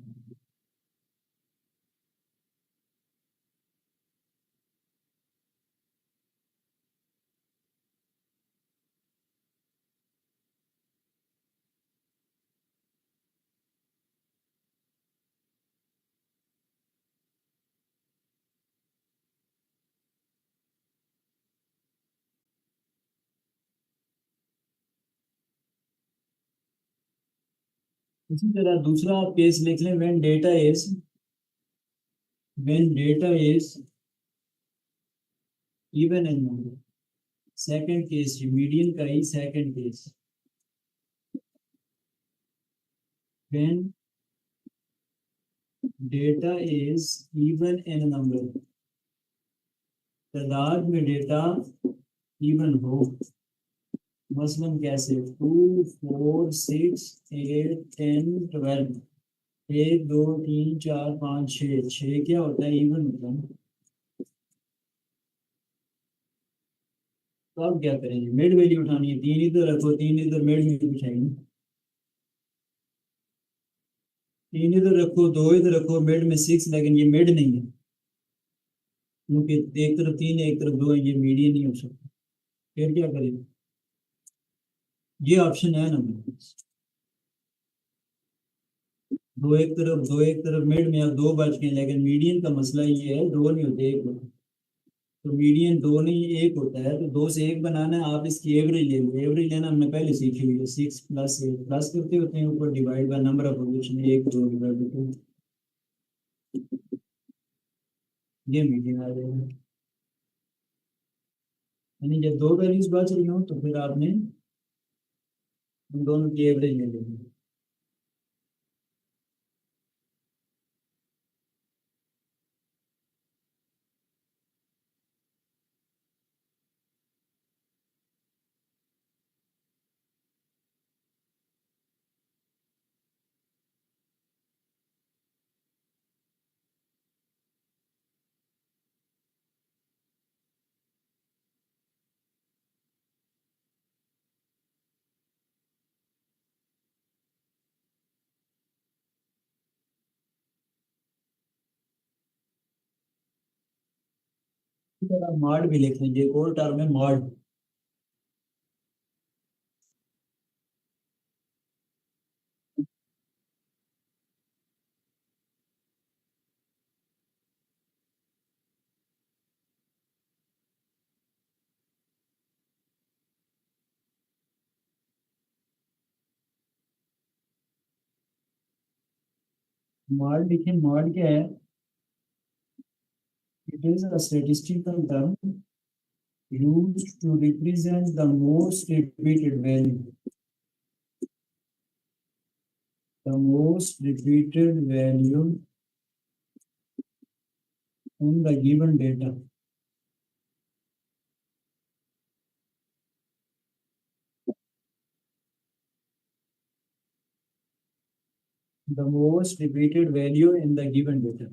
इसी तरह दूसरा आप केस लिख लें, when data is even and number. Second case, median का ही second case, when data is even and number, तादाद में डेटा इवन हो। मसलन कैसे, 2 4 6 8 10 12, 1 2 3 4 5 6, 6 क्या होता है, इवन होता है। तो अब क्या करेंगे, मिड वैल्यू उठानी है, 3 इधर रखो, 3 इधर, मिड में उठाएंगे, 3 इधर रखो, 2 इधर रखो, मिड में 6, लेकिन ये मिड नहीं है क्योंकि एक तरफ 3 है एक तरफ 2 है, ये मीडियन नहीं हो सकता। फिर क्या करेंगे, ये ऑप्शन है ना, दो एक तरफ मिड में, अब 2 बच गए, लेकिन मीडियन का मसला ये है, 2 नहीं होते, 1 होता है। तो मीडियन 2 नहीं 1 होता है, तो 2 से 1 बनाना है, आप इसकी एवरेज ले लो। एवरेज लेना हमने पहले सीखी हुई है, 6 प्लस 8, प्लस करते होते हैं ऊपर, divide by number of position, 1 2 divide by 2, ये मीडियन आ जाएगा। यानी जब दो वैल्यूज बच रही हो तो फिर आपने उन दोनों की एवरेज ले लेनी। आप मॉड भी लिख लीजिए, एक और टर्म है मॉड। मॉड लिखे, मॉड क्या है? It is a statistical term used to represent the most repeated value, the most repeated value in the given data. The most repeated value in the given data.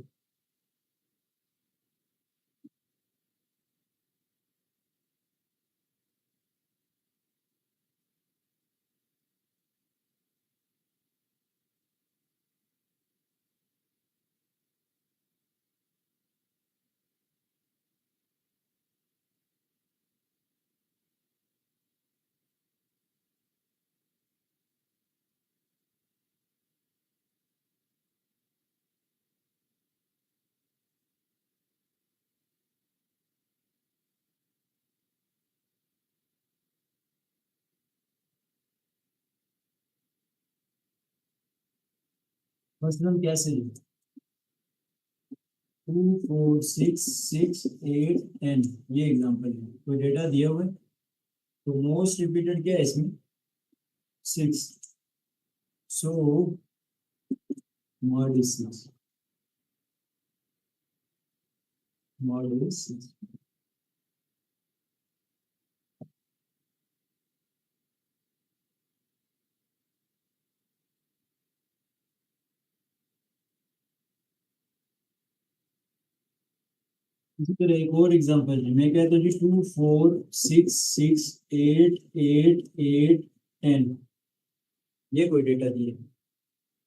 मसलन कैसे? 2 4 6 6 8 10, ये example है, कोई data दिया हुआ है तो मोस्ट रिपीटेड क्या है इसमें? 6। सो मॉड इज 6, मॉड इज 6। इसी तरह एक और एग्जांपल है, मैं कहता हूँ जी 2 4 6 6 8 8 8 10, ये कोई डेटा दिया।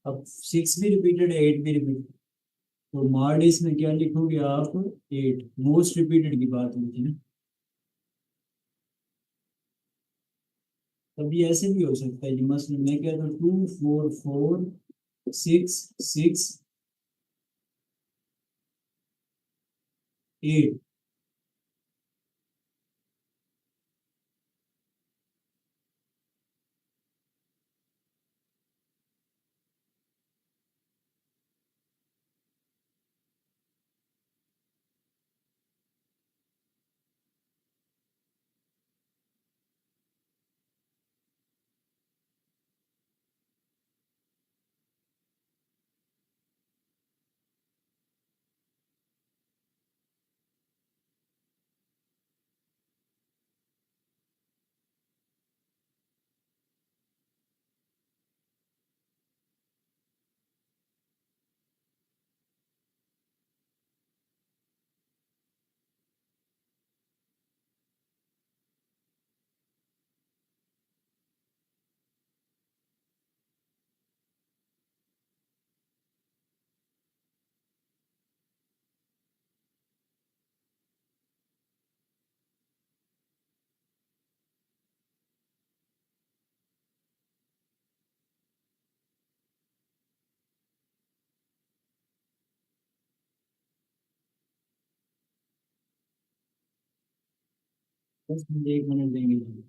अब 6 भी रिपीटेड है, 8 भी रिपीटेड, तो मॉड इसमें क्या लिखोगे आप? 8। मोस्ट रिपीटेड की बात हुई थी ना। तभी ऐसे भी हो सकता है जी, मसलन मैं कहता हूँ 2 4 4 6 6 8। बस मुझे 1 मिनट देंगे जी।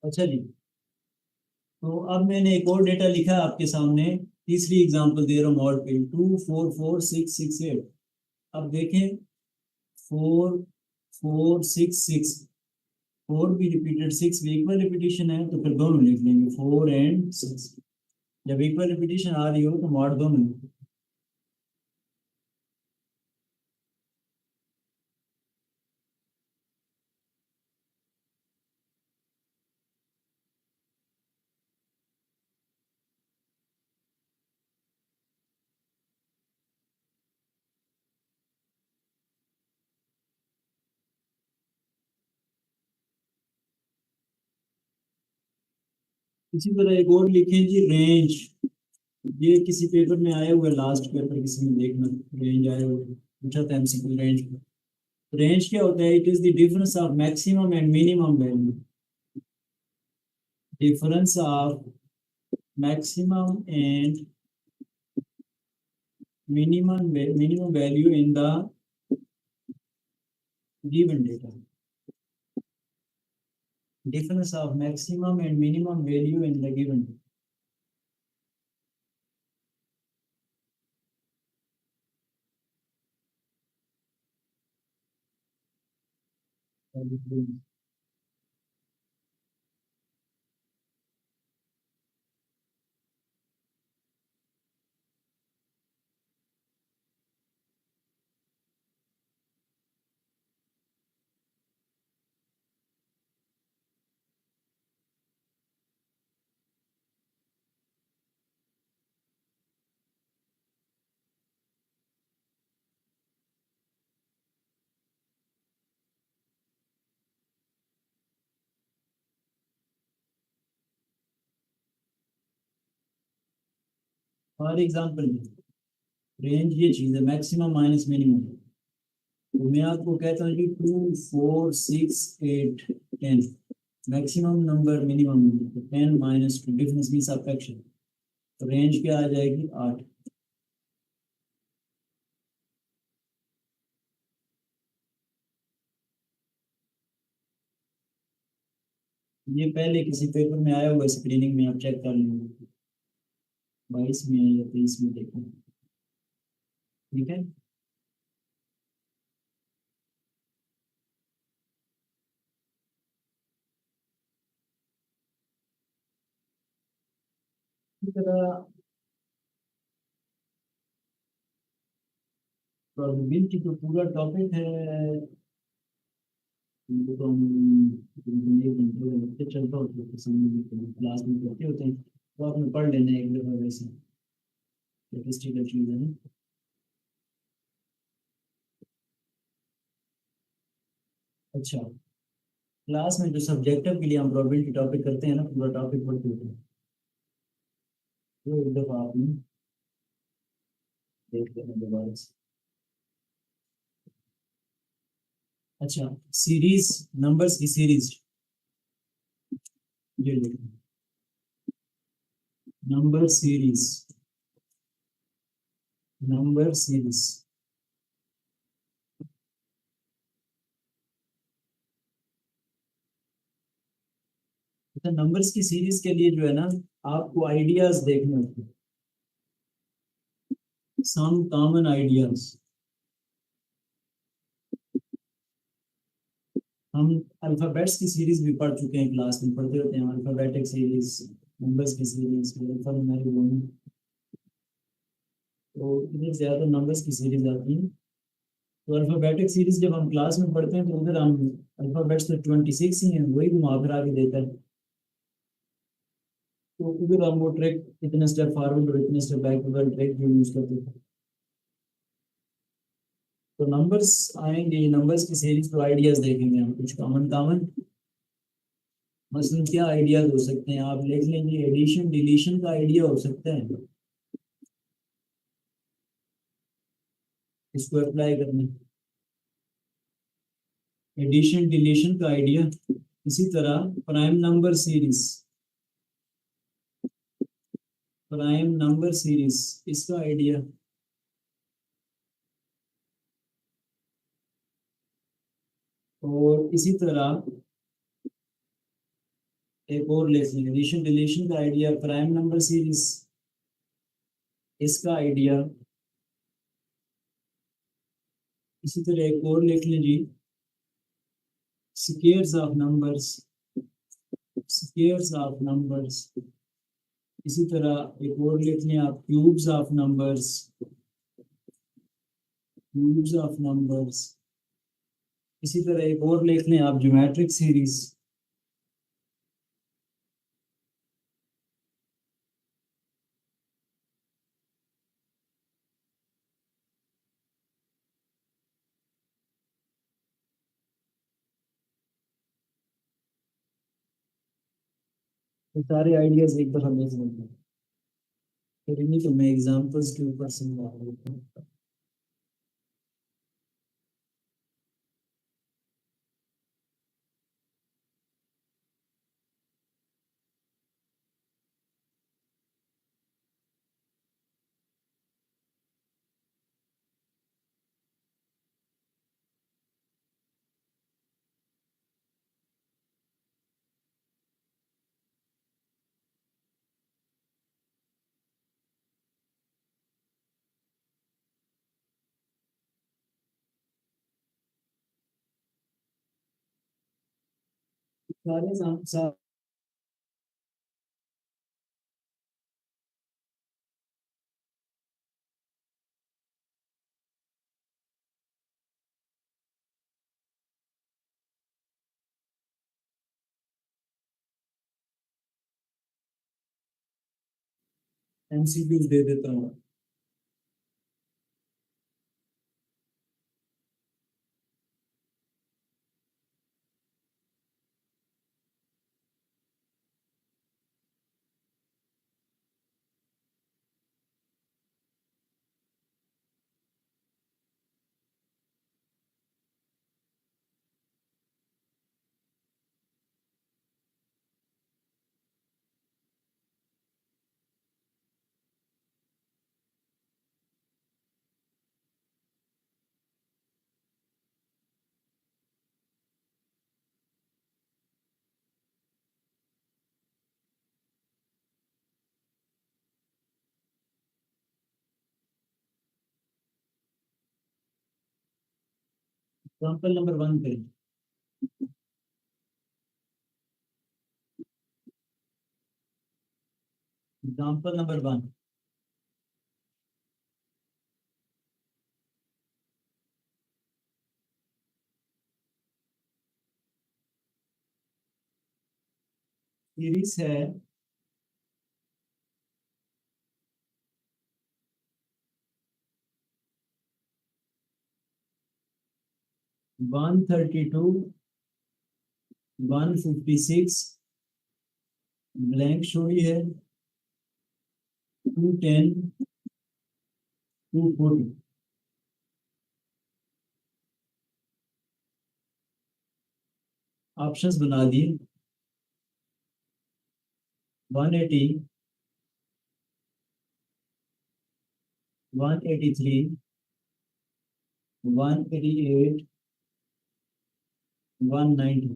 अच्छा जी, तो अब मैंने एक और डेटा लिखा है आपके सामने। तीसरी एग्जांपल दे रहा हूँ मॉड पे, 2 4 4 6 6 8। अब देखें, 4 4 6 6, 4 भी रिपीटेड, 6 भी इक्वल रिपीटेशन है, तो फिर दोनों लिख लेंगे 4 और 6। जब इक्वल रिपीटेशन आ रही हो तो मॉड दोनों लिखें। इसी तरह एक और लिखें जी, रेंज। ये किसी पेपर में आए हुए, लास्ट पेपर किसी में देखना, रेंज आए हुए, पूछा था एमसीक्यू रेंज का। रेंज क्या होता है? It is the difference of maximum and minimum value. Difference of maximum and minimum value in the given data. Difference of maximum and minimum value in the given data. For example, range ये चीज है, maximum minus minimum. तो मैं आपको कहता हूँ कि 2 4 6 8 10, maximum number minimum number, 10 - 2 difference mean subtraction. तो रेंज क्या आ जाएगी? 8। ये पहले किसी पेपर में आया हुआ स्क्रीनिंग में, आप चेक कर लेंगे, 22 में या 23 में देखना। ठीक है। इसी तरह प्रोबेबिलिटी तो पूरा टॉपिक है, इनको तो हम लगते चलता होता है, क्लास में करते होते हैं, तो आपने पढ़ लेना एक दफा, वैसे स्टेटिस्टिकल चीज़ है ना। अच्छा, क्लास में जो सब्जेक्टिव के लिए हम प्रोबेबिलिटी टॉपिक करते हैं ना, पूरा टॉपिक पढ़ते होते हैं, वो एक दफा आपने देख लेना दोबारा से। अच्छा, सीरीज, नंबर्स की सीरीज, ये देखो, नंबर सीरीज, नंबर सीरीज। अच्छा, नंबर्स की सीरीज के लिए जो है ना, आपको आइडियाज देखने होते हैं, सम कॉमन आइडियाज। हम अल्फाबेट्स की सीरीज भी पढ़ चुके हैं, क्लास में पढ़ते होते हैं, अल्फाबेटिक सीरीज, नंबर्स की सीरीज, अल्फान्यूमेरिक दोनों। तो इधर ज्यादा नंबर्स की सीरीज आती है। तो अल्फाबेटिक सीरीज जब हम क्लास में पढ़ते हैं तो उधर हम, अल्फाबेट्स तो 26 ही हैं, वही घुमा फिरा के देता है। तो उधर हम वो ट्रैक, इतने स्टेप फॉरवर्ड और इतने स्टेप बैक वाला ट्रैक भी यूज करते हैं। तो नंबर्स आएंगे, नंबर्स की सीरीज, तो आइडियाज देखेंगे हम, कुछ कॉमन कॉमन। मसलन क्या आइडियाज हो सकते हैं, आप लिख लेंगे, एडिशन डिलीशन का आइडिया हो सकता है, इसको अप्लाई करना, एडिशन डिलीशन का आइडिया। इसी तरह prime number series, prime number series, इसका आइडिया। और इसी तरह एक और लेते हैं, एडिशन डिलीशन का आइडिया, प्राइम नंबर सीरीज, इसका आइडिया। इसी तरह एक और लिख लें जी, squares of numbers, squares of numbers. इसी तरह एक और लिख लें आप, cubes of numbers, cubes of numbers. इसी तरह एक और लिख लें आप, ज्योमेट्रिक सीरीज। ये सारे आइडियाज एक दफा लिख लेंगे, फिर इन्हीं को मैं एग्जांपल्स के ऊपर समझा देता हूँ। सारे एमसीक्यूज दे देता हूँ। एग्जाम्पल नंबर 1 करें। एग्जाम्पल नंबर 1, सीरीज है 132, 156, ब्लैंक छोड़ी है, 210, 240। ऑप्शंस बना दिए, 180, 183, 188, 190।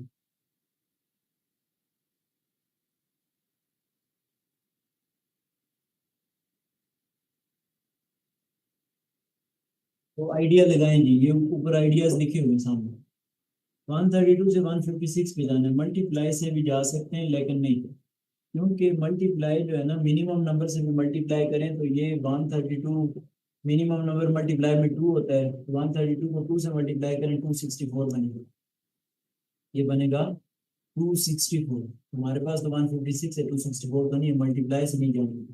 तो आइडिया लगाएंगे, ये ऊपर आइडियाज लिखे हुए हैं सामने। 132 से 156 पे जाना है, मल्टीप्लाई से भी जा सकते हैं लेकिन नहीं, क्योंकि मल्टीप्लाई जो है ना, मिनिमम नंबर से भी मल्टीप्लाई करें तो ये 132, मिनिमम नंबर मल्टीप्लाई में 2 होता है, तो 132 को 2 से मल्टीप्लाई करें 264 बनेगा, ये बनेगा 264। हमारे पास तो 156 है, 264 तो नहीं है, मल्टीप्लाई से नहीं जाएंगे।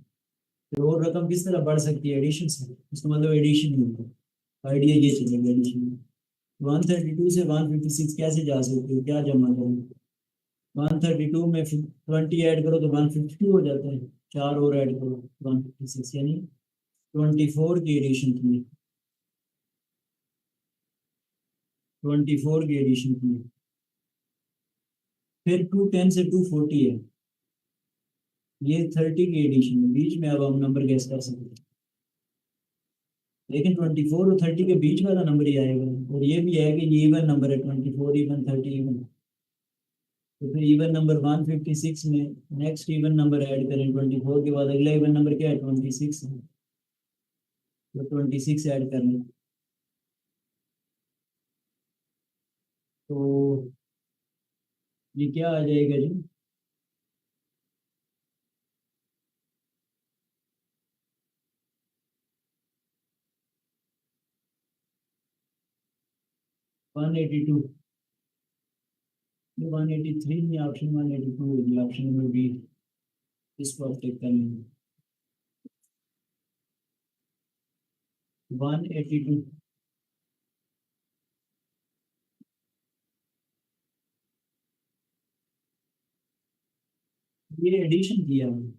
फिर और रकम किस तरह बढ़ सकती है, एडिशन से, इसका मतलब एडिशन ही होगा। आइडिया ये चलेगा एडिशन में। 132 से 156 कैसे जा सकते हो, क्या जमा करें? 132 में 20 ऐड करो तो 152 हो जाता है, 4 और ऐड करो 156, यानी 24 की एडिशन की, 24 की एडिशन की। फिर 210 से 240 है, ये 30 की एडिशन है, बीच में अब हम नंबर गैस कर सकते हैं, लेकिन 24 और 30 के बीच वाला नंबर ही आएगा। और ये भी है कि ये इवन नंबर है, 24 इवन, 30 इवन, तो फिर इवन नंबर 156 में नेक्स्ट इवन नंबर ऐड करें, 24 के बाद अगला इवन नंबर क्या है, 26 है, तो 26 ऐड कर लें। तो ये क्या आ जाएगा जी, 182, 183 नहीं, ऑप्शन 182 होगी, ऑप्शन नंबर बी, इसको आप टिक कर लेंगे। 182, ये एडिशन किया हमने,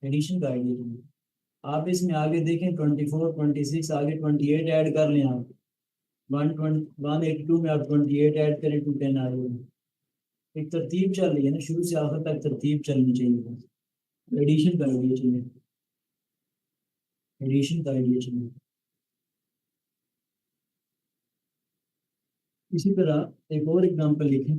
एडिशन का आइडिया दिया। आप इसमें आगे देखें 24, 26, आगे 28 ऐड कर लें आप, 182 में आप 28 ऐड करें, 210 आ जाएगा। एक तरतीब चल रही है ना, शुरू से आखिर तक तरतीब चलनी चाहिए, एडिशन का आइडिया चाहिए, एडिशन का आइडिया चाहिए। इसी तरह एक और एग्जांपल लिखें,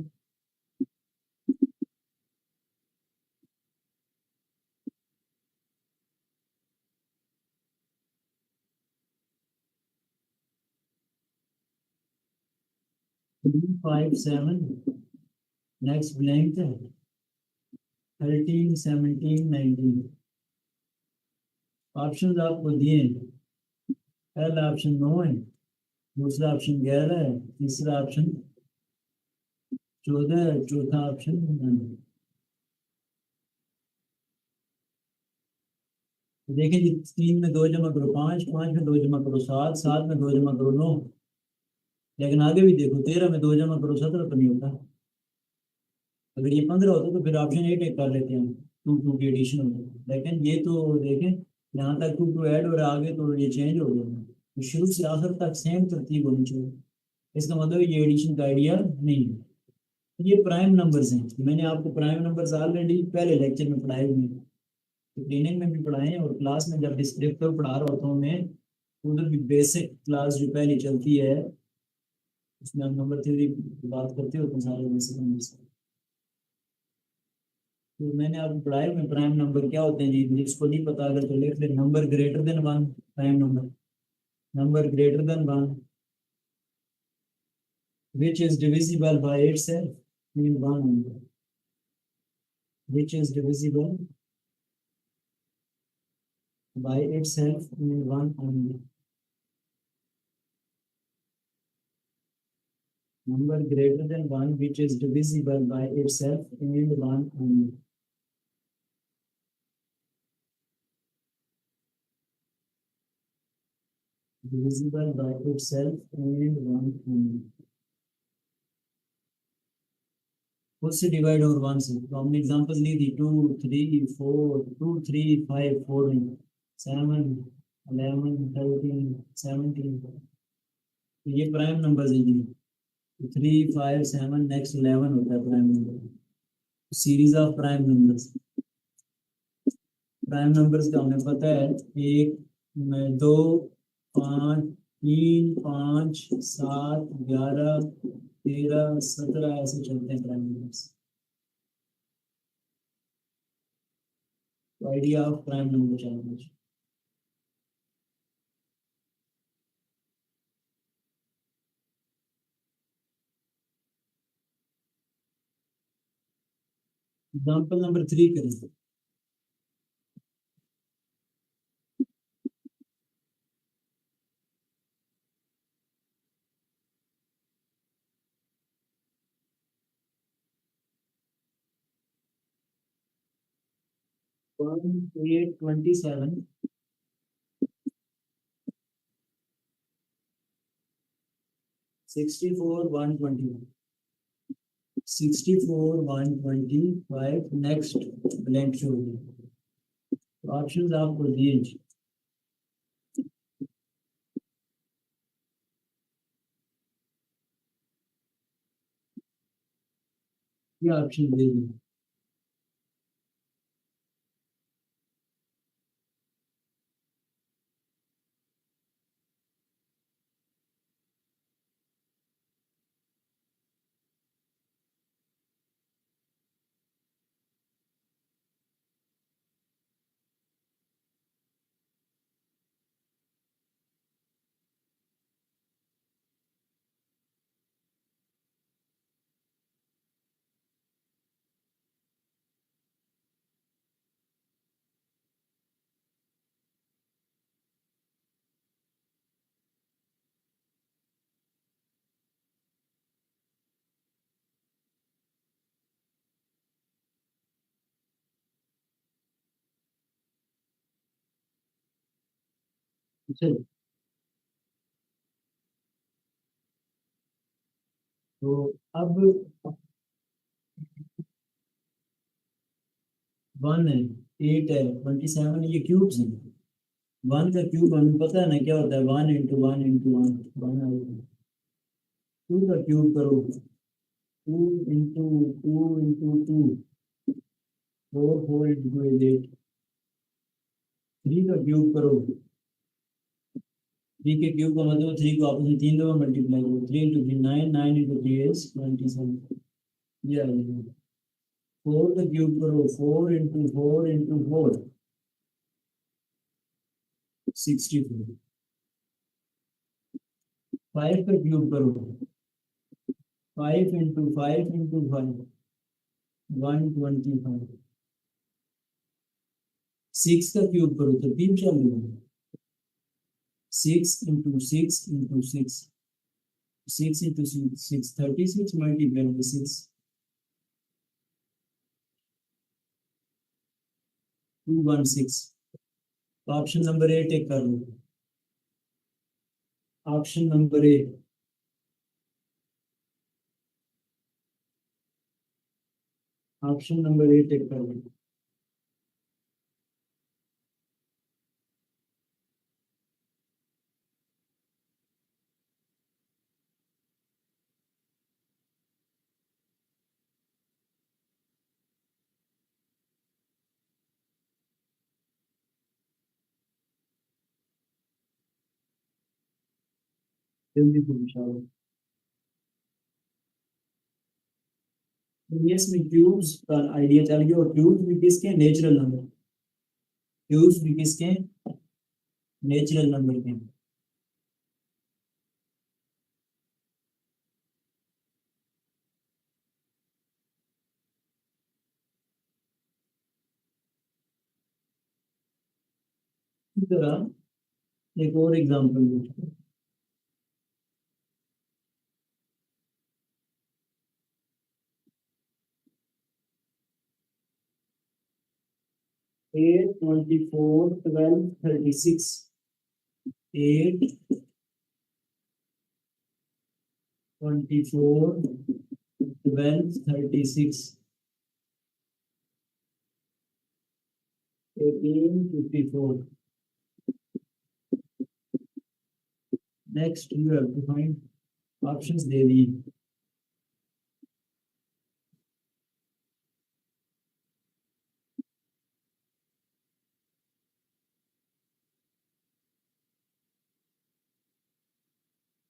357, नेक्स्ट ब्लैंक है, 13, 17, 19। ऑप्शन आपको दिए हैं, पहला ऑप्शन 9 है, दूसरा ऑप्शन 11 है, तीसरा ऑप्शन 14 है, चौथा ऑप्शन 9 है। तो देखें जी, 3 में 2 जमा करो 5, 5 में 2 जमा करो 7, 7 में 2 जमा करो 9, लेकिन आगे भी देखो 13 में 2 जमा करो 17 तो नहीं होता। अगर ये 15 होता तो फिर ऑप्शन 8 एक कर लेते हैं, 2 2 की एडिशन होती, लेकिन ये तो देखें यहाँ तक 2 2 ऐड और आगे तो ये चेंज हो गया, तो शुरू से आखिर तक सेम तरतीब होनी चाहिए, इसका मतलब ये एडिशन का आइडिया नहीं है। ये प्राइम नंबर्स हैं, मैंने आपको प्राइम नंबर्स ऑलरेडी पहले लेक्चर में पढ़ाए हुए हैं, तो ट्रेनिंग में भी पढ़ाए हैं, और क्लास में जब डिस्क्रिप्टिव पढ़ा रहा होता हूँ मैं, उधर भी बेसिक क्लास जो पहले चलती है उसमें हम नंबर थ्योरी बात करते होते हैं सारे बेसिक नंबर्स। तो मैंने आपको पढ़ाए हुए प्राइम नंबर क्या होते हैं जी, जिसको नहीं पता अगर तो लिख ले, number greater than 1 prime number, number greater than 1 which is divisible by itself in one number, which is divisible by itself in one only, number greater than 1 which is divisible by itself in one only, divisible by itself in one only, खुद से divide और one से। तो हमने example ली थी 2 3 4, 2 3 5 4 नहीं, 7 11 13 17, तो ये प्राइम नंबर्स हैं जी, 3 5 7 नेक्स्ट 11 होता है prime number, series of prime numbers. Prime numbers का हमें पता है, 1 2 5 3 5 7 11 13 17 ऐसे चलते हैं prime numbers. Idea of prime number चाहिए। एग्जाम्पल नंबर 3 करें, 1 8 27 64 121 64 125 नेक्स्ट ब्लैंक शो होगी। ऑप्शन आपको दिए, ये ऑप्शन दे दिए। चलो, तो अब 1 है, 8 है, 27, ये क्यूब्स हैं। 1 का क्यूब हमें पता है ना क्या होता है, 1 × 1 × 1 1 2 का क्यूब करो, 2 × 2 × 2 4 4 × 8 3 का क्यूब करो, 3 के क्यूब का मतलब 3 को आपस में 3 दफा मल्टीप्लाई करो, 3 × 3 9 9 × 3 इज 27, ये आ जाएगा। 4 का क्यूब करो, 4 × 4 × 4 64। 5 का क्यूब करो, 5 × 5 × 5 125। 6 का क्यूब करो तो 3 6 × 6 × 6 6 × 6 36 multiply by 6 216। Option number A take कर लो, option number A. Option number A take कर लो। जल्दी से पूछा। यस में क्यूब्स का आइडिया चल गया, और क्यूब्स भी किसके, नेचुरल नंबर। क्यूब्स भी किसके, नेचुरल नंबर के। इसी तरह एक और एग्जांपल देखते हैं। 8 24 12 36, 8 24 12 36 18 54। Next you have to find, options दे दिए।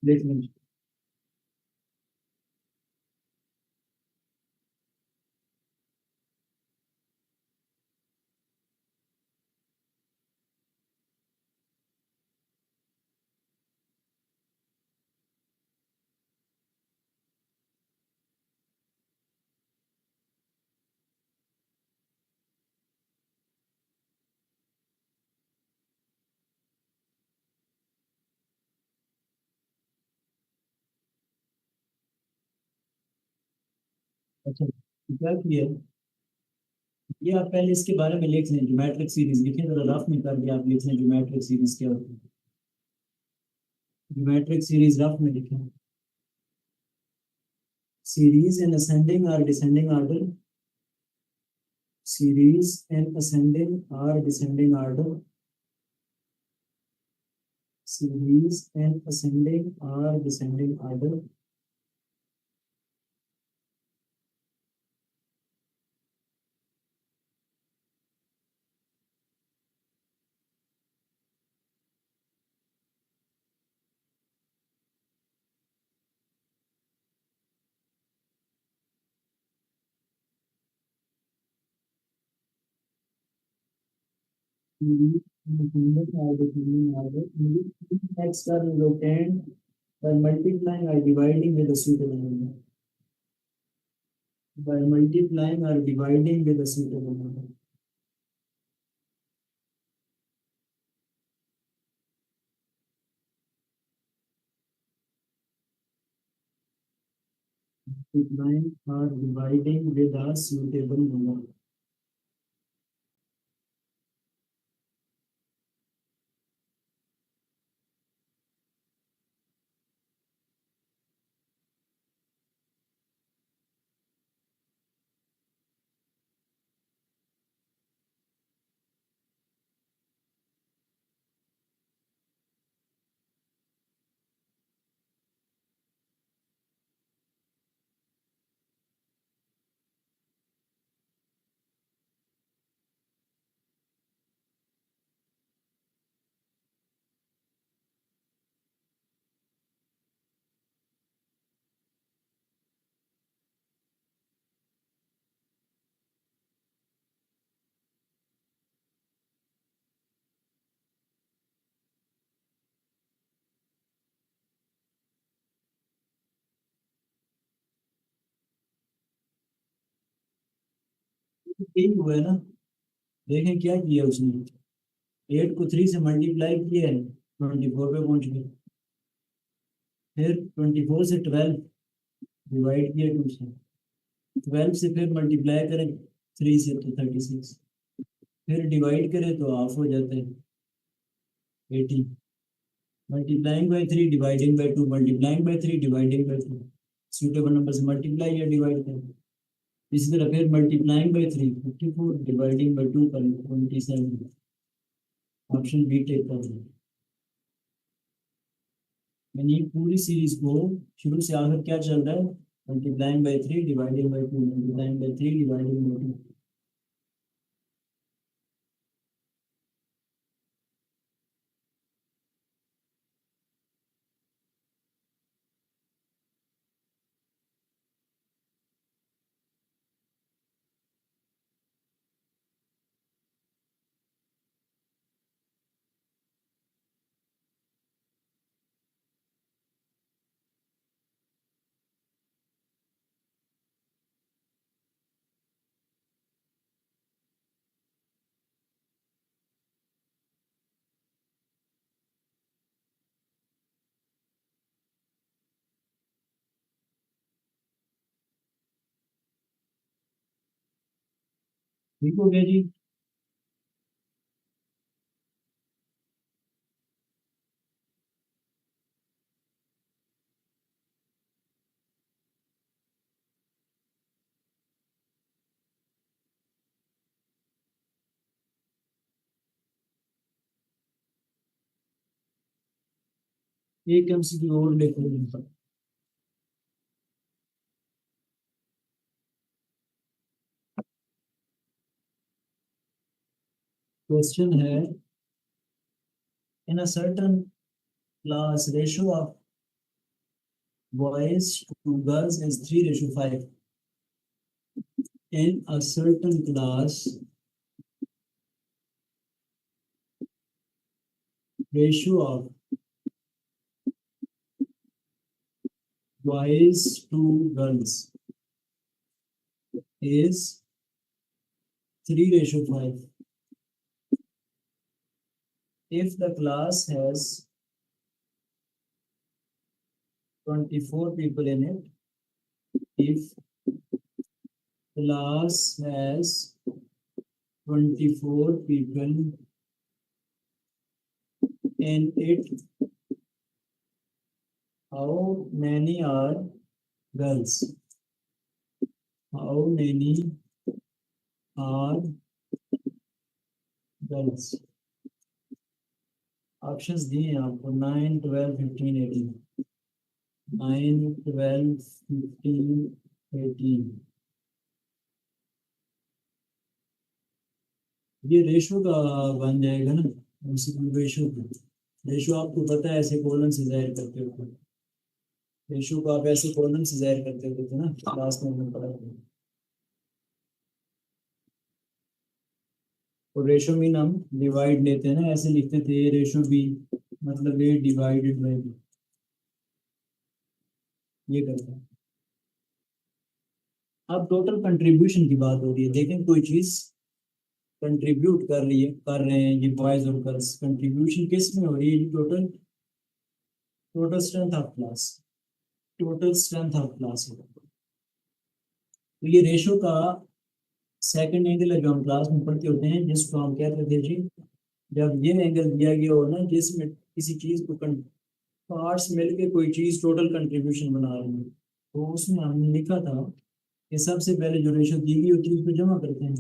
देख लीजिए। अच्छा, क्या किया, ये आप पहले इसके बारे में लिख लें, ज्योमेट्रिक सीरीज लिखें, जरा रफ में करके आप लिख लें ज्योमेट्रिक सीरीज क्या होती है। ज्योमेट्रिक सीरीज रफ में लिखें। सीरीज इन असेंडिंग और descending order, series in ascending or descending order, series in ascending or descending order, series in ascending or descending order, in which x are obtained by multiplying or dividing with a suitable number, by multiplying or dividing with a suitable number. Multiplying or dividing with a suitable number. ठीक हुआ है ना। देखें क्या किया उसने, 8 को 3 से मल्टीप्लाई किया है, 24 पे पहुंच गए। फिर 24 से 12 डिवाइड किया 2 से, 12 से फिर मल्टीप्लाई करें 3 से तो 36, फिर डिवाइड करें तो हाफ हो जाता है 18, multiplying by 3 dividing by 2, multiplying by 3 dividing by 2, suitable number से मल्टीप्लाई या डिवाइड करें। इसी तरह फिर मल्टीप्लाइंग बाय 3 54, डिवाइडिंग बाय 2 करें 27, ऑप्शन बी टेक कर दें। यानी पूरी सीरीज को शुरू से आखिर क्या चल रहा है, multiplying by 3 dividing by 2, multiplying by 3 dividing by 2। ठीक हो गया जी। एक एमसीक्यू और देखो। क्वेश्चन है, in a certain class ratio of boys to girls is 3:5. In a certain class, ratio of boys to girls is 3:5. If the class has 24 people in it, if class has 24 people in it, how many are girls? How many are girls? Options दिए हैं आपको, 9, 12, 15, 18। 9, 12, 15, 18। ये ratio का बन जाएगा ना, ratio का। Ratio आपको पता है ऐसे कॉलम से जाहिर करते हो, रेशो को आप ऐसे कॉलम से जाहिर करते होते थे ना, क्लास में हमने पढ़ा था। और रेशो मीन हम डिवाइड लेते हैं ना, ऐसे लिखते थे रेशो बी, मतलब ए डिवाइडेड बाई बी, ये करते हैं। अब टोटल कंट्रीब्यूशन की बात हो रही है, देखें कोई चीज कंट्रीब्यूट कर रहे हैं ये बॉयज और गर्ल्स, कंट्रीब्यूशन किस में हो रही है, total total strength of class, total strength of class है। तो ये रेशो का सेकंड एंगल है जो हम क्लास में पढ़ते होते हैं, जिसको हम कहते थे जी, जब ये एंगल दिया गया हो ना जिसमें किसी चीज को पार्ट्स मिलके कोई चीज टोटल कंट्रीब्यूशन बना रही है, तो उसमें हमने लिखा था कि सबसे पहले जो रेशो दी गई होती है उसको जमा करते हैं,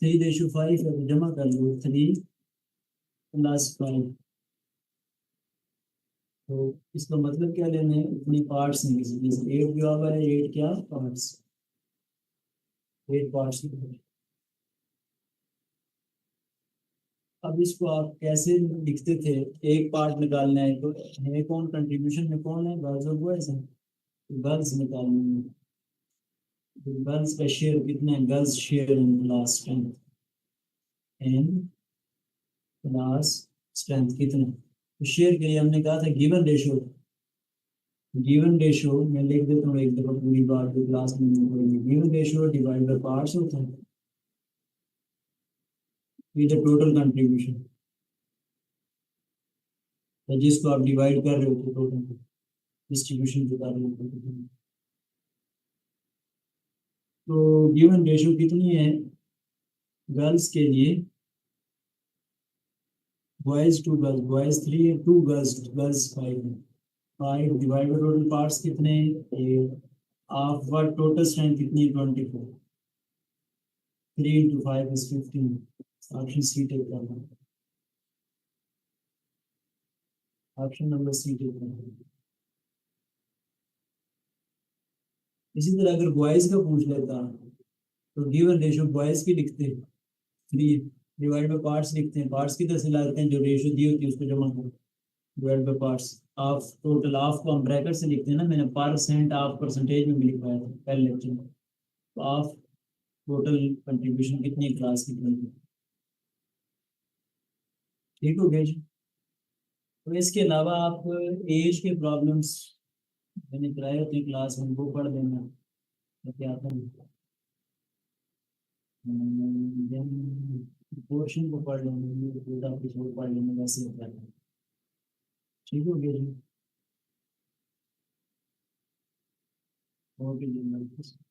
3:5 है तो जमा कर लो 3 + 5। तो इसका मतलब क्या लेना है, इतनी पार्ट्स नहीं, किसी चीज 8 जवाब है, 8 क्या पार्ट्स, 8 पार्ट्स। अब इसको आप कैसे लिखते थे, एक पार्ट निकालना है तो है कौन कंट्रीब्यूशन में, कौन है गर्ल्स और बॉयज है, गर्ल्स निकालनी है। गर्ल्स का शेयर कितना है, girls share in class strength, in class strength कितना, तो शेयर के लिए हमने कहा था गिवन रेशो, गिवन रेशियो मैं लिख देता हूँ एक दफा पूरी बात जो क्लास में given ratio divide by parts होता है विद द टोटल कंट्रीब्यूशन, जिसको आप डिवाइड कर रहे हो तो टोटल डिस्ट्रीब्यूशन जो कर रहे हो। तो गिवन रेशियो कितनी है गर्ल्स के लिए, boys to girls boys 3 to girls girls 5 5 divide by total parts कितने ऑफ व्हाट टोटल स्ट्रेंथ कितनी 24 3 into 5 is 15 option C take करना ऑप्शन नंबर सी टेक करना। इसी तरह अगर बॉयज का पूछ लेता तो गिवन रेशियो बॉयज की लिखते 3 डिवाइड बाय पार्ट्स लिखते हैं, पार्ट्स की तरह से लाते हैं जो रेशियो दी होती है उसको जमा करो divide by parts of total of को हम ब्रैकेट से लिखते हैं ना, मैंने परसेंट ऑफ परसेंटेज में भी लिखवाया था पहले लेक्चर में। तो ऑफ टोटल कंट्रीब्यूशन कितनी क्लास कितनी थी, ठीक हो गया जी। तो इसके अलावा आप एज के प्रॉब्लम्स मैंने कराए होते हैं क्लास में वो पढ़ देना, तो क्या आता है पोर्शन को पढ़ लेंगे पूरा एपिसोड पढ़ लेंगे वैसे होता है, ठीक हो गया जी। ओके जी।